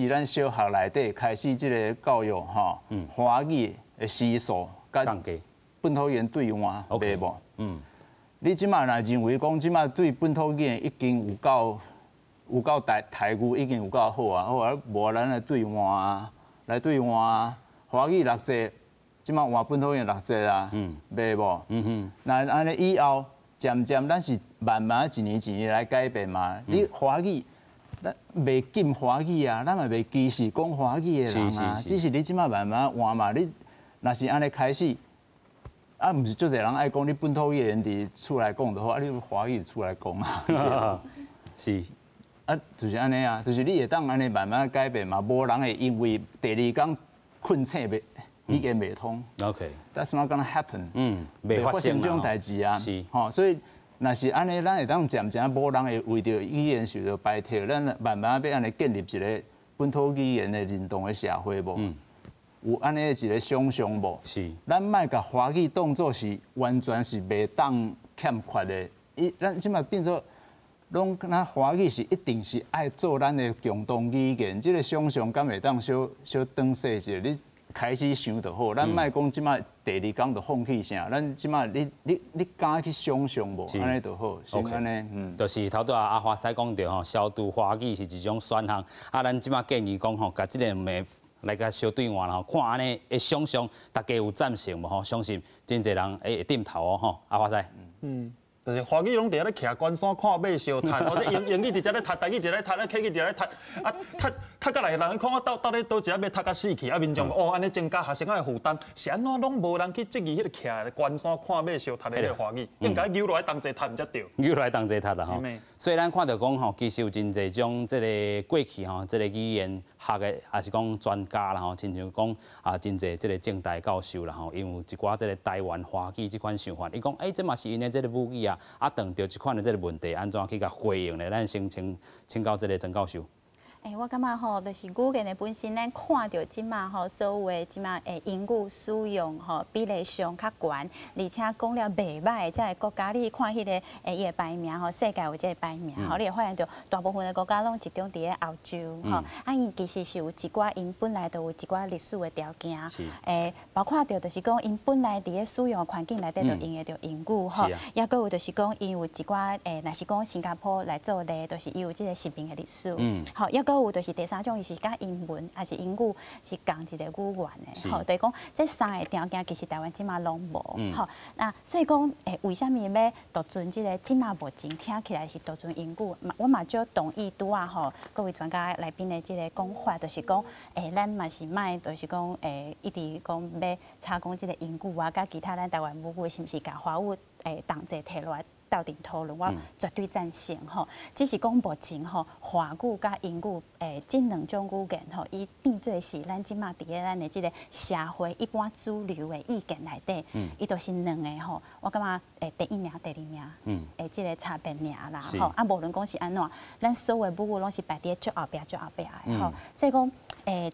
咱小学内底开始即个教育吼，华语的时数甲本土语言对换，袂无？你即马若认为讲即马对本土语言已经有够台语已经有够好啊，好啊，无咱来对换啊，华语6节，即马换本土语言6节啊，袂无？那安尼以后。渐渐，咱是慢慢一年一年来改变嘛。你华语，咱袂禁华语啊，咱嘛袂歧视讲华语的人啊。只是你即马慢慢换嘛，你若是安尼开始，毋是足侪人爱讲你本土语言伫厝内讲就好，你华语厝内讲啊。是，就是安尼啊，就是你会当安尼慢慢改变嘛，无人会因为第2天困醒袂。语言袂通 ，OK，That's not gonna happen，袂发生这种代志啊，是，吼，所以若是安尼，咱会当渐渐无人会为着语言受到排斥，咱慢慢要安尼建立一个本土语言的认同的社会无，有安尼一个想象无，是，咱莫甲华语当作是完全是袂当欠缺的，咱即马变做，拢咱华语是一定是爱做咱的共同语言，这个想象敢会当小转细一下你。开始想就好，咱莫讲即马第2天就放弃啥，咱即马你敢去想象无？安尼就好，先安尼，就是头拄阿华仔讲着吼，消除华语是一种选项，咱即马建议讲吼，甲即个物来甲小对换吼，看安尼会想象大家有赞成无吼？相信真侪人会点头哦吼，阿华仔。就是华语拢伫遐咧徛关山看马烧踢，或者英语直接咧踢，台语直咧踢，客语直咧踢，踢甲来人看我到底倒一下要踢甲死去，民众安尼增加学生仔的负担，是安怎拢无人去质疑迄个徛关山看马烧踢的华语，应该扭落来同齐踢才对。扭落来同齐踢啦吼。所以咱看到讲吼，其实有真侪种即个过去吼，即个语言学的，也是讲专家啦吼，亲像讲真侪即个政大教授啦吼，因为有一寡即个台湾华语即款想法，伊讲这嘛是因的即个母语啊。碰到即款的即个问题，安怎去甲回应咧？咱先请教即个曾教授。我感觉吼，就是语言的本身，咱看到即马吼，所有的即马英语使用吼比例上较悬，而且讲了袂歹，即个国家你看迄个伊的排名吼，世界有即个排名吼，你会发现到大部分的国家拢集中伫咧欧洲吼，因其实是有一寡因本来就有一寡历史的条件，包括着就是讲因本来伫咧使用的环境内底就用的着英语吼，也搁有就是讲伊有一寡若是讲新加坡来做例，就是伊有即个殖民的历史，吼，也搁有就是第3种，伊是甲英文还是英语是共一个语言的，吼，就是讲这3个条件其实台湾即马拢无，吼，那所以讲为什么要独尊即个即马目前听起来是独尊英语？我嘛就同意拄啊吼，各位专家来宾的即个讲法，就是讲咱嘛是卖，就是讲一直讲要插讲即个英语啊，甲其他咱台湾母语是毋是甲华语同齐摕落来？斗阵讨论，我绝对赞成吼。只是讲目前吼，华语甲英语这两种语言吼，伊变做是咱即马伫咧咱的即个社会一般主流的意见内底，伊都是两个吼。我感觉第一名、第二名，即个差别尔啦吼。啊，无论讲是安怎，咱所有母语拢是排伫最后壁、最后壁的吼。所以讲，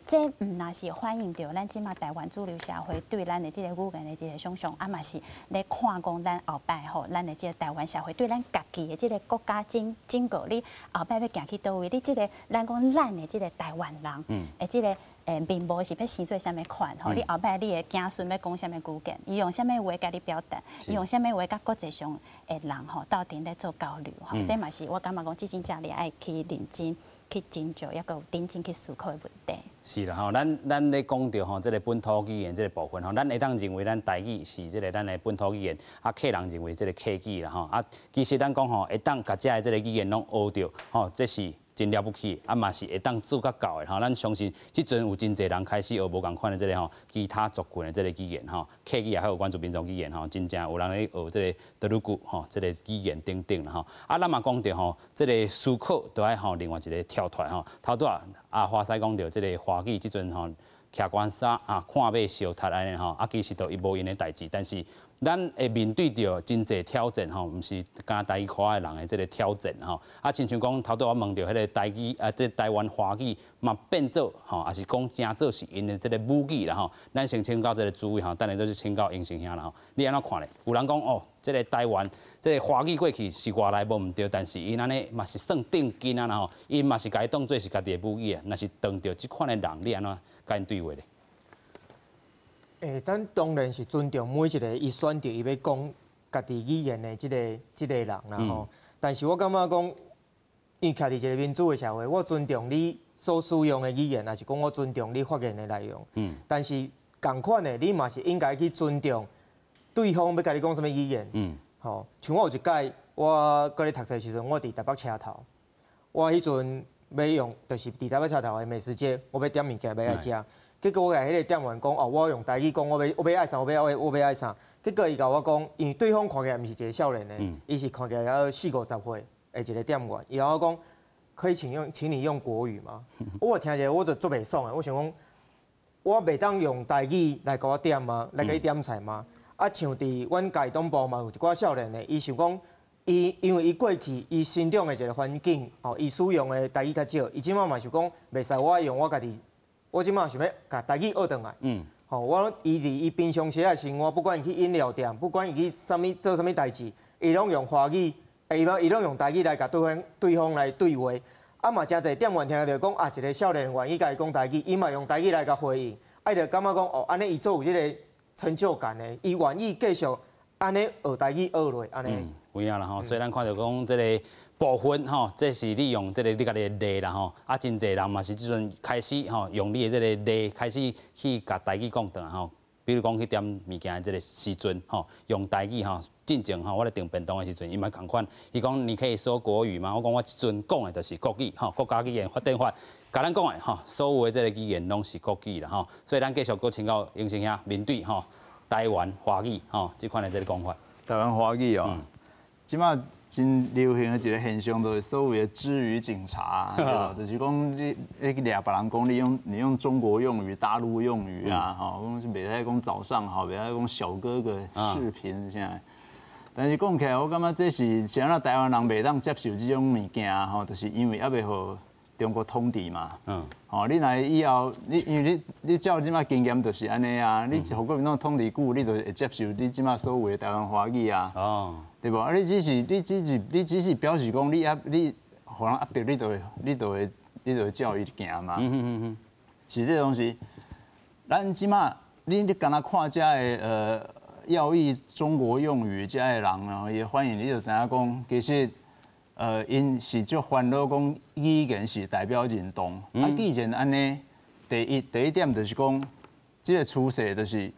这毋若是反映着咱即马台湾主流社会对咱的即个语言的即个想象，啊嘛是咧看讲咱后摆吼，咱的即个台湾社会对咱家己的即个国家整个你后摆要行去倒位？你即个咱讲咱的即个台湾人，即个面貌是要生做啥物款吼？你后摆你的子孙要讲啥物语言？伊用啥物话甲你表达？伊用啥物话甲国际上的人吼斗阵咧做交流？吼，这嘛是我感觉讲，真正你爱去认真。去斟酌，也个认真去思考的问题。是啦吼，咱咧讲到吼，这个本土语言这个部分吼，咱会当认为咱台语是这个咱的本土语言，啊，客人认为这个客语啦吼，啊，其实咱讲吼，会当甲遮的这个语言拢学着，吼，这是真了不起，啊嘛是会当做较到的吼。咱相信，即阵有真侪人开始学无共款的这个吼，其他族群的这个语言吼，客语也还有原住民族语言吼，真正有人咧学这个德鲁古吼，这个语言等等啦吼。啊，咱嘛讲到吼，这个思考都爱吼另外一个跳脱吼。头拄啊花师讲到这个华语即阵吼，徛关衫啊，看马烧塔安尼吼，啊其实都伊无因的代志，但是。咱会面对着真侪挑战吼，毋是敢台语科的人的这个挑战吼。啊，亲像讲头拄我问到迄个台语即台湾华语嘛变做吼，也是讲正做是因的这个母语啦吼。咱先请教这个诸位吼，等下就是请教英成兄啦吼。你安怎看咧？有人讲哦，这个台湾这个华语过去是外来无毋对，但是因安尼嘛是算正经啊啦吼，因嘛是家当做是家己的母语啊。若是碰到即款的人，你安怎甲因对话咧？咱当然是尊重每一个伊选择伊要讲家己语言的即个人啦吼。但是我感觉讲，因为徛伫一个民主的社会，我尊重你所使用的语言，也是讲我尊重你发言的内容。但是共款的，你嘛是应该去尊重对方要甲你讲什么语言。吼，像我有一届，我搁咧读册的时阵，我伫台北车头，我迄阵要用，就是伫台北车头的美食街，我要点物件要来食。结果我甲迄个店员讲，哦，我用台语讲，我要爱啥，我要爱啥。结果伊甲我讲，因为对方看起来毋是一个少年的，伊是看起来要40、50岁的一个店员。伊甲我讲，可以请你用国语吗？我听者我就足袂爽的。我想讲，我袂当用台语来甲我点吗？来甲你点菜吗？啊，像伫阮家东部嘛有一寡少年的，伊想讲，因为伊过去伊生长的一个环境，哦，伊使用的台语较少，伊即马嘛想讲，袂使我用我家己。我即马想要甲台语学转来，吼，我伊伫伊平常时的生活，不管伊去饮料店，不管伊去做啥物代志，伊拢用华语，伊拢用台语来甲对方来对话。啊嘛，真侪店员听到讲啊，一个少年愿意甲伊讲台语，伊嘛用台语来甲回应，啊，就感觉讲哦，安尼伊做有即个成就感的，伊愿意继续安尼学台语学落安尼。有影啦吼，所以咱看到讲即个。部分吼，这是利用这个你家己的例啦吼，啊，真侪人嘛是即阵开始吼，用你的这个例开始去甲台语讲转吼，比如讲去点物件的这个时阵吼，用台语吼，进前吼，我咧订便当的时阵，伊嘛共款，伊讲你可以说国语吗？我讲我即阵讲的就是国语吼，国家语言发展法，甲咱讲的吼，所有的这个语言拢是国语啦吼，所以咱继续搁请教英成兄面对吼台湾华语吼即款的这个讲法。台湾华语哦，即马。真流行的一个现象，就是所谓的支语警察，对吧？就是讲你俩别人讲你用中国用语、大陆用语啊，吼，讲是袂使讲早上好，袂使讲小哥哥视频现在。但是讲起来，我感觉这是像咱台湾人袂当接受这种物件，吼，就是因为还袂互中国通敌嘛。吼，你来以后，因为你照即马经验就是安尼啊，你互国民党通敌久，你就会接受你即马所有的台湾华语啊。对无？啊，你只是表示讲你互人压迫，你就会照伊行嘛。是这东西，咱即马你敢若看遮的要义中国用语遮的人哦，伊反应你就知影讲，其实因是足烦恼讲语言是代表认同。啊，既然安尼，第一点就是讲，这个趋势就是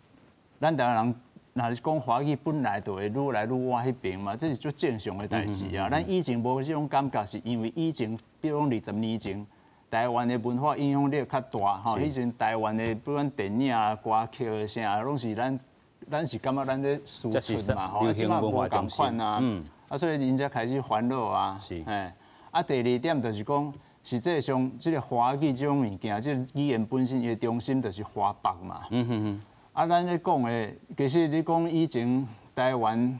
咱台湾人。那是讲华语本来就会愈来愈往迄边嘛，这是足正常的代志啊。咱以前无这种感觉，是因为以前，比如讲20年前，台湾的文化影响力较大吼。以前台湾的不管电影啊、歌曲啥，拢是咱是感觉咱咧输出嘛吼。即嘛无共款啊。啊，所以人家开始烦恼啊。是。哎，啊，第二点就是讲，实际上这个华语这种物件，这语言本身伊的中心就是华北嘛。啊，咱咧讲的，其实你讲以前台湾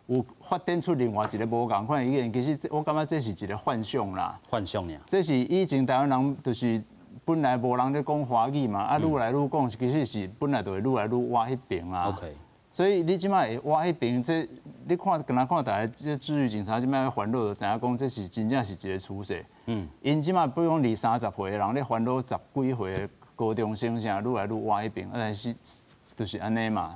有发展出另外一个无共款的语言，其实我感觉这是一个幻想啦。幻想呀。这是以前台湾人就是本来无人咧讲华语嘛，啊，愈来愈讲，其实是本来就会愈来愈挖迄边啊。OK。所以你即摆会挖迄边，这你看，敢若看大家这治愈警察即摆烦恼，就知影讲这是真正是一个趋势。因即摆比如讲20-30岁的人咧烦恼10几岁的高中生啥，愈来愈挖迄边，但是就是安尼嘛。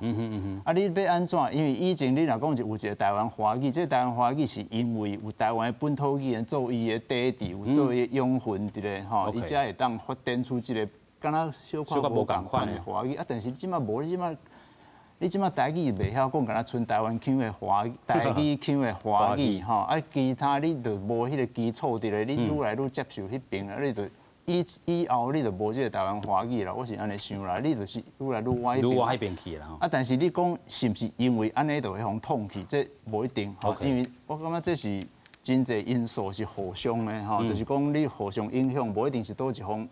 啊，你要安怎？因为以前你若讲有一个台湾华语，这台湾华语是因为有台湾的本土语言做伊的底底，有做伊的养分伫咧吼，伊才会当发展出一个敢若小可无共款的华语。啊，但是即摆无，你即摆台语袂晓讲，敢若纯台湾腔的华语，台语腔的华语吼，啊，其他你就无迄个基础伫咧，你愈来愈接受迄边啊，你就以后你就无即个台湾华语啦。我是安尼想啦，你就是愈来愈歪迄边去啦。啊，但是你讲是毋是因为安尼就会互统去？这无一定，因为我感觉这是真侪因素是互相的吼，就是讲你互相影响，无一定是倒一项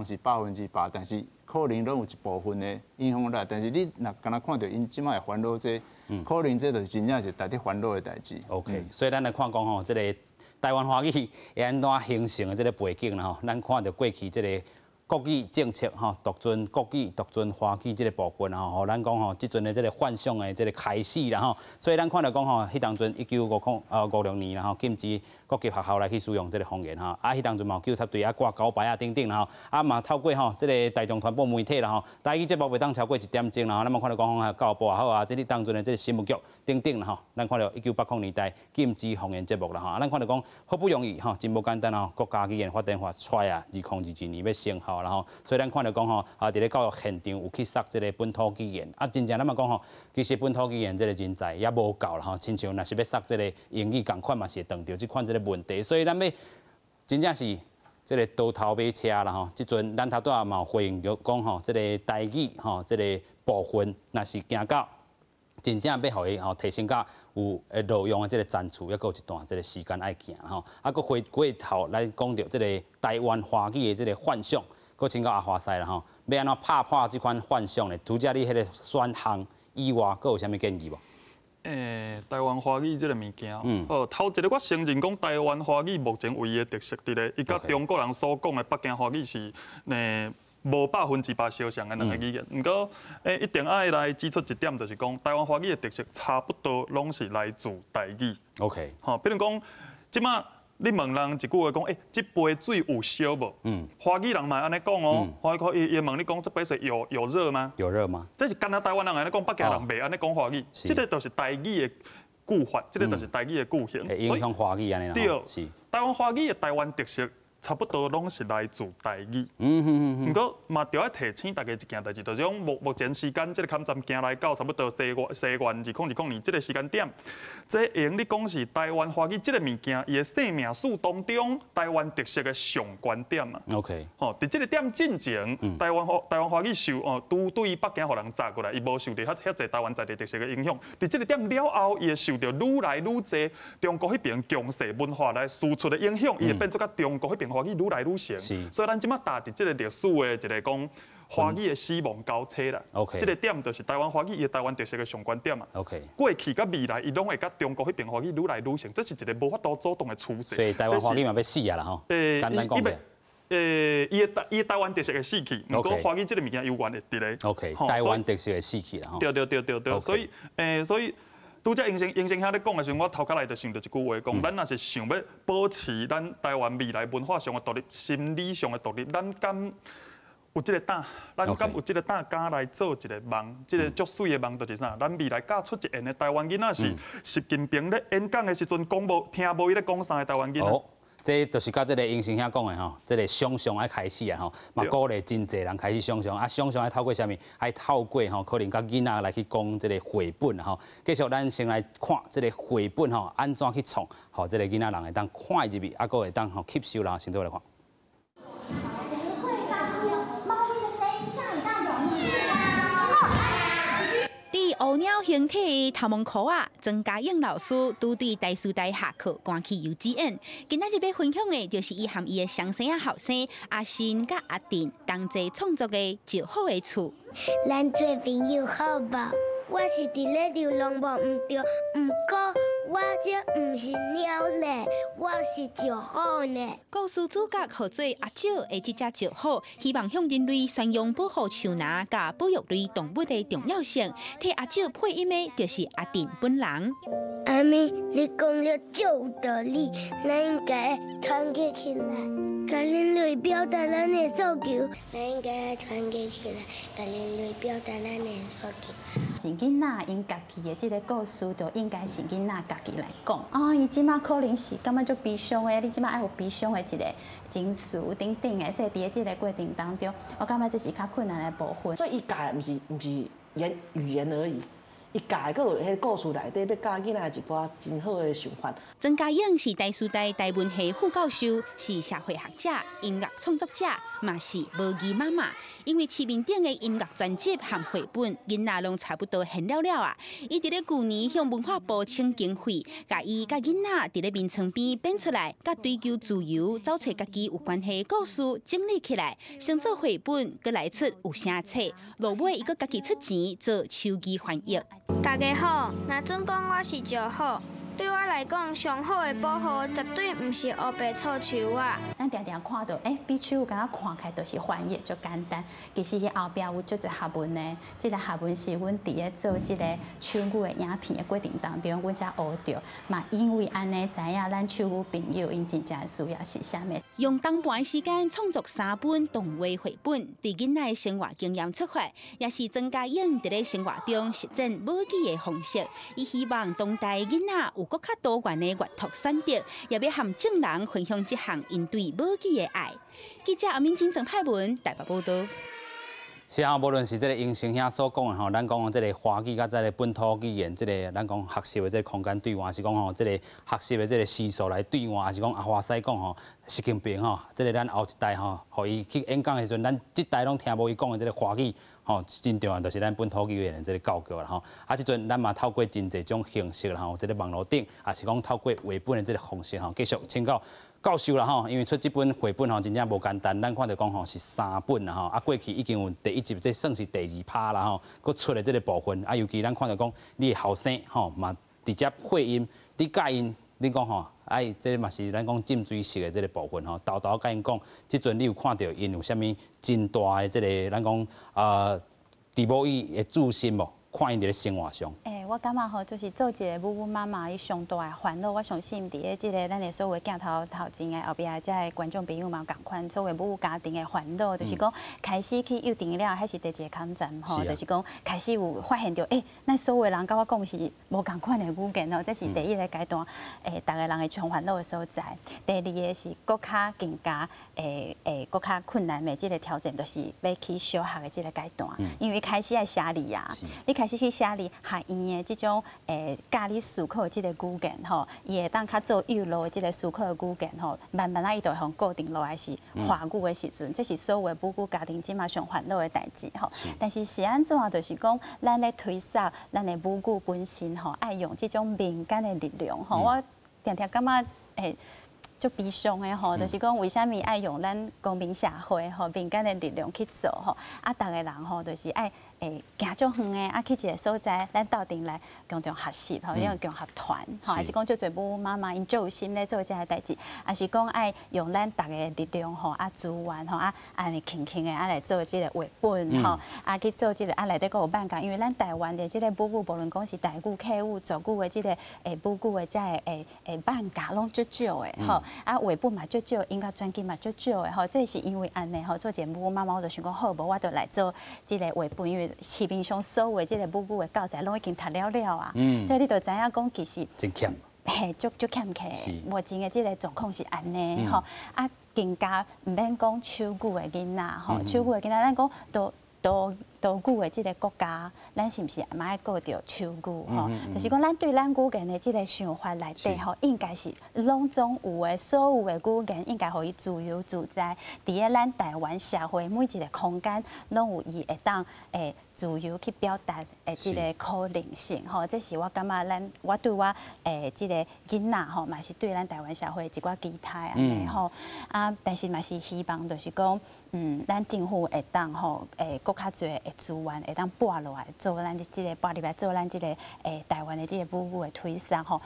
是100%，但是可能拢有一部分的影响力。但是你若敢若看到因即摆烦恼这，可能这就是真正是值得烦恼的代志。OK， 所以咱来看讲吼，这个台湾华语会安怎形成的这个背景啦吼，咱看到过去这个国语政策吼，独尊国语、独尊华语这个部分吼，咱讲吼，即阵的这个幻想的这个开始啦吼，所以咱看到讲吼，迄当阵1956年啦吼，禁止各级学校来去使用这个方言吼，啊，迄当阵嘛有警察队啊挂告牌啊等等啦吼，啊嘛透过吼这个大众传播媒体啦吼，台语节目袂当超过1点钟啦吼，咱嘛看到讲吼教育部也好啊，这里当阵的这个新闻局等等啦吼，咱看到1980年代禁止方言节目啦吼，啊，咱看到讲好不容易吼，真无简单吼，国家语言发展法出来啊，2022年要生效啦吼，所以咱看到讲吼，伫咧教育现场有去塞这个本土语言，啊，真正咱嘛讲吼，其实本土语言这个人才也无够啦吼，亲像若是要塞这个英语共款嘛，是会碰到即款这个问题，所以咱要真正是这个倒头买车啦吼，即阵咱头拄仔嘛有回应着讲吼，这个台语吼，这个部分若是行到真正要互伊吼提升到有路用的这个赞助，还佫有一段这个时间爱行吼，啊，佫回头来讲着这个台湾华语的这个幻想，佫请教阿华师啦吼，要安怎拍破这款幻想呢？除了你迄个选项以外，佫有啥物建议无？台湾华语这个物件，头一个我承认讲，台湾华语目前唯一的特色伫咧，伊甲中国人所讲的北京华语是无100%相像的两个语言。不过，一定爱来指出一点，就是讲台湾华语的特色差不多拢是来自台语。OK， 吼，比如讲，即马你问人一句话讲，这杯水有烧无？华语人嘛安尼讲哦，华语伊问你讲，这杯水有热吗？有热吗？这是干那台湾人安尼讲，北京人袂安尼讲华语，这个就是台语的句法，这个就是台语的句型。会影响华语安尼啦。对，是。台湾华语的台湾特色。差不多拢是来自台语，不过嘛，就要提醒大家一件代志，就是讲目前时间这个勘站行来到差不多西元2020年这个时间点，这用你讲是台湾华语这个物件，伊的生命史当中台湾特色的上观点啊。OK， 吼，伫这个点进前，台湾华语受对于北京互人砸过来，伊无受到遐侪台湾在地特色的影响。伫这个点了后，伊会受到愈来愈侪中国迄边强势文化来输出的影响，伊会变做甲中国迄边。华语愈来愈成，所以咱即马踏伫即个历史的一个讲华语的死亡交叉啦。OK， 即个点就是台湾华语伊台湾特色的上观点嘛。OK， 过去甲未来伊拢会甲中国迄边华语愈来愈成，这是一个无法度阻挡的趋势。所以台湾华语嘛要死啊啦吼。简单讲呗。伊台湾特色会死去，不过华语即个物件永远会伫咧。OK， 台湾特色会死去啦吼。对，所以。拄则英生兄咧讲的时候，我头壳内就想到一句话，讲咱若是想要保持咱台湾未来文化上的独立、心理上的独立，咱敢有这个胆，咱敢有这个胆敢来做一个梦，这个足水的梦就是啥？咱未来教出一个台湾囡仔是习近平咧演讲的时阵讲无听无伊咧讲啥的台湾囡仔。这就是甲这个英生兄讲的吼，这个想象爱开始啊吼，嘛鼓励真侪人开始想象啊，想象爱透过啥物？爱透过吼，可能甲囡仔来去讲这个绘本吼。继续咱先来看这个绘本吼，安怎去创，吼，这个囡仔人会当看入去，啊，佫会当吼吸收啦，先做来看。谁会发出猫咪的声音，像一道容易？第乌鸟形体头毛裤啊，曾家英老师拄对台师大下课赶去幼稚园。今仔日要分享的就是伊和伊的双生仔后生阿新甲阿定同齐创作的《就好的厝》。咱做朋友好无？我是伫咧流浪无毋对，毋过我这毋是鸟咧，我是就好呢。故事主角号做阿少的这只就好，希望向人类宣扬保护树林甲保育类动物的重要性。替阿少配音的就是阿定本人。阿咪，你讲了足有道理，咱应该团结起来，甲人类表达咱的诉求。咱应该团结起来，甲人类表达咱的诉求。是囡仔因家己的这个故事，就应该是囡仔家己来讲。伊即马可能是感觉足悲伤的，你即马爱有悲伤的一个情绪等等的，所以伫这个过程当中，我感觉这是较困难的部分。所以伊教的毋是语言而已。伊教个有迄故事内底要教囡仔一寡真好的想法。曾家英是台师大台文系副教授，是社会学者、音乐创作者，嘛是无语妈妈。因为市面顶的音乐专辑和绘本，囡仔拢差不多现了啊。伊伫咧旧年向文化部请经费，甲伊甲囡仔伫咧眠床边编出来，甲追求自由、找找家己有关系的故事整理起来，先做绘本，佮来出有声册。落尾伊佮家己出钱做手机翻译。大家好，若准讲我是就好。对我来讲，上好的保护绝对毋是黑白臭树啊！咱常常看到，比手敢若看起来就是翻译就简单，其实伊后壁有足侪学问呢。这个学问是阮伫咧做这个手语的影片的过程当中，阮才学到。嘛，因为安尼知影咱手语朋友因真正需要是啥物。用当半时间创作3本动画绘本，伫囡仔的生活经验出发，也是曾家英伫咧生活中实践母语的方式。伊希望当代囡仔有更较多元的阅读选择，也要和众人分享这项因对母语的爱。记者阿明真郑派文台北报道。是啊，无论是这个英生兄所讲的吼，咱讲这个华语甲这个本土语言，这个咱讲学习的这个空间对换，是讲吼这个学习的这个时数来对换，还是讲阿华西讲吼，习近平吼，这个咱后一代吼，互伊去演讲的时阵，咱这代拢听无伊讲的这个华语。吼，真重要就是咱本土语言的这个教育啦吼。啊，即阵咱嘛透过真侪种形式啦吼，这个网络顶，也是讲透过绘本的这个方式吼，继续请教教授啦吼。因为出这本绘本吼，真正无简单。咱看到讲吼是3本啦吼，啊过去已经有第1集，这算是第2趴啦吼，佮出的这个部分。啊，尤其咱看到讲你的后生吼嘛直接配音，你教因，你讲吼。这嘛是咱讲浸水式的这个部分吼，豆豆甲因讲，即阵你有看到因有啥物真大的这个咱讲伫母语的自信无？看因伫咧生活上。我感觉吼，就是做一个母母妈妈，伊上大的烦恼，我相信伫咧即个咱的所有镜头前的后壁的这观众朋友嘛，共款作为母家庭的烦恼，就是讲开始去幼稚园了，还是第一个抗战吼，就是讲开始有发现到，咱所有人甲我讲是无共款的语言哦，这是第一个阶段，逐个人会上烦恼的所在。第二个是更加更加更加困难的即个挑战，就是要去小学的即个阶段，因为开始爱写字啊，你开始去写字，学院的即种教你思考的即个语言吼，伊会当较做幼路的即个思考的语言吼，慢慢伊就会固定落来是华语的时阵，这是所有母语家庭即马上烦恼的代志吼。但是是安怎就是讲，咱咧推扫咱的母语本身吼，爱用即种民间的力量吼，我常常感觉足悲伤的吼，就是讲为虾米爱用咱公民社会吼民间的力量去做吼，啊，逐个人吼就是爱行足远的，啊去一个所在，咱斗阵来共同学习吼，因为共学团吼，还是讲足侪母妈妈因足有心咧做这个代志，还是讲爱用咱逐个力量吼，啊资源吼，啊安尼轻轻的啊来做这个绘本吼，啊去做这个啊内底佫有办法，因为咱台湾的这个母语，无论讲是台语、客语、族语的这个母语的这个办法拢足少的吼，啊绘本嘛足少，音乐专辑嘛足少的吼，这是因为安尼吼，做一个母妈妈我就想讲好，无我就来做这个绘本，因为市面上所有即个母语的教材拢已经读了啊，所以你就知影讲其实真欠，足欠缺。目前的即个状况是安尼吼，啊更加毋免讲手语的囡仔吼，手语的囡仔咱讲都多语的这个国家，咱是不是嘛爱顾着手语吼？就是讲咱对咱语言的这个想法内底吼，应该是拢总有的，所有的语言应该可以自由自在，伫个咱台湾社会每一个空间，拢有伊会当自由去表达的这个可能性吼。这是我感觉我对我这个囡仔吼，嘛是对咱台湾社会一寡期待安尼吼。但是嘛是希望就是讲，咱政府会当吼，搁较侪的资源会当拨落来做咱这个拨入来做咱这个台湾的这个母语的推广吼。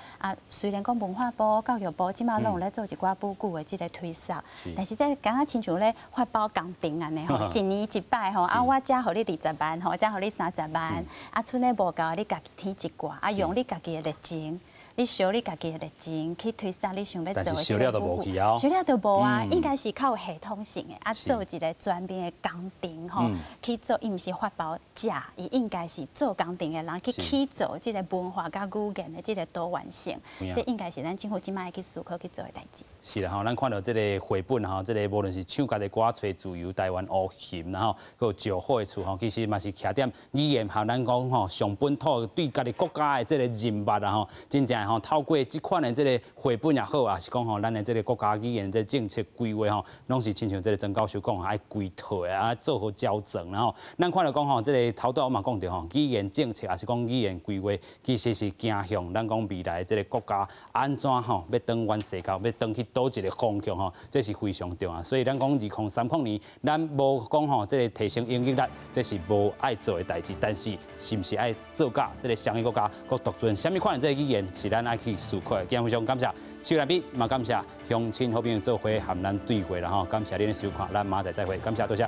虽然讲文化部、教育部即马拢有咧做一寡母语的这个推广，但是这敢若亲像咧发包工程安尼吼，一年一摆吼，我只互你20万吼，只互你30万，剩的无够你家己添一寡，用你家己的热情。你烧你家己的热情去推广你想要做的，但是烧了都无去啊，烧了都无啊，应该是较有系统性的做一个专门的工程吼，去做，伊毋是发包价，伊应该是做工程的人去起做这个文化甲语言的这个多元性，这应该是咱政府即摆去思考去做的代志。是啦吼，咱看到这个绘本吼，这个无论是唱家的歌吹自由台湾乌琴，然后还有上好的厝吼，其实嘛是徛点语言和咱讲吼上本土对家己国家的这个认识啊吼，真正吼透过这款的这个绘本也好，也是讲吼咱的这个国家语言这政策规划吼，拢是亲像这个曾教授讲，爱规套的啊，做好校正，然后咱看到讲吼，这个头段我嘛讲到吼，语言政策也是讲语言规划，其实是走向咱讲未来这个国家安怎吼要转弯世界，要转去倒一个方向吼，这是非常重要。所以咱讲2030年，咱无讲吼这个提升英语力，这是无爱做的代志。但是是不是爱做甲这个商业国家，佮独尊什么款的这个语言，是咱爱去思考的。今日非常感谢邱来宾，嘛感谢乡亲好朋友做伙和咱对话啦吼，感谢您的收看，咱明仔载再会，感谢多谢。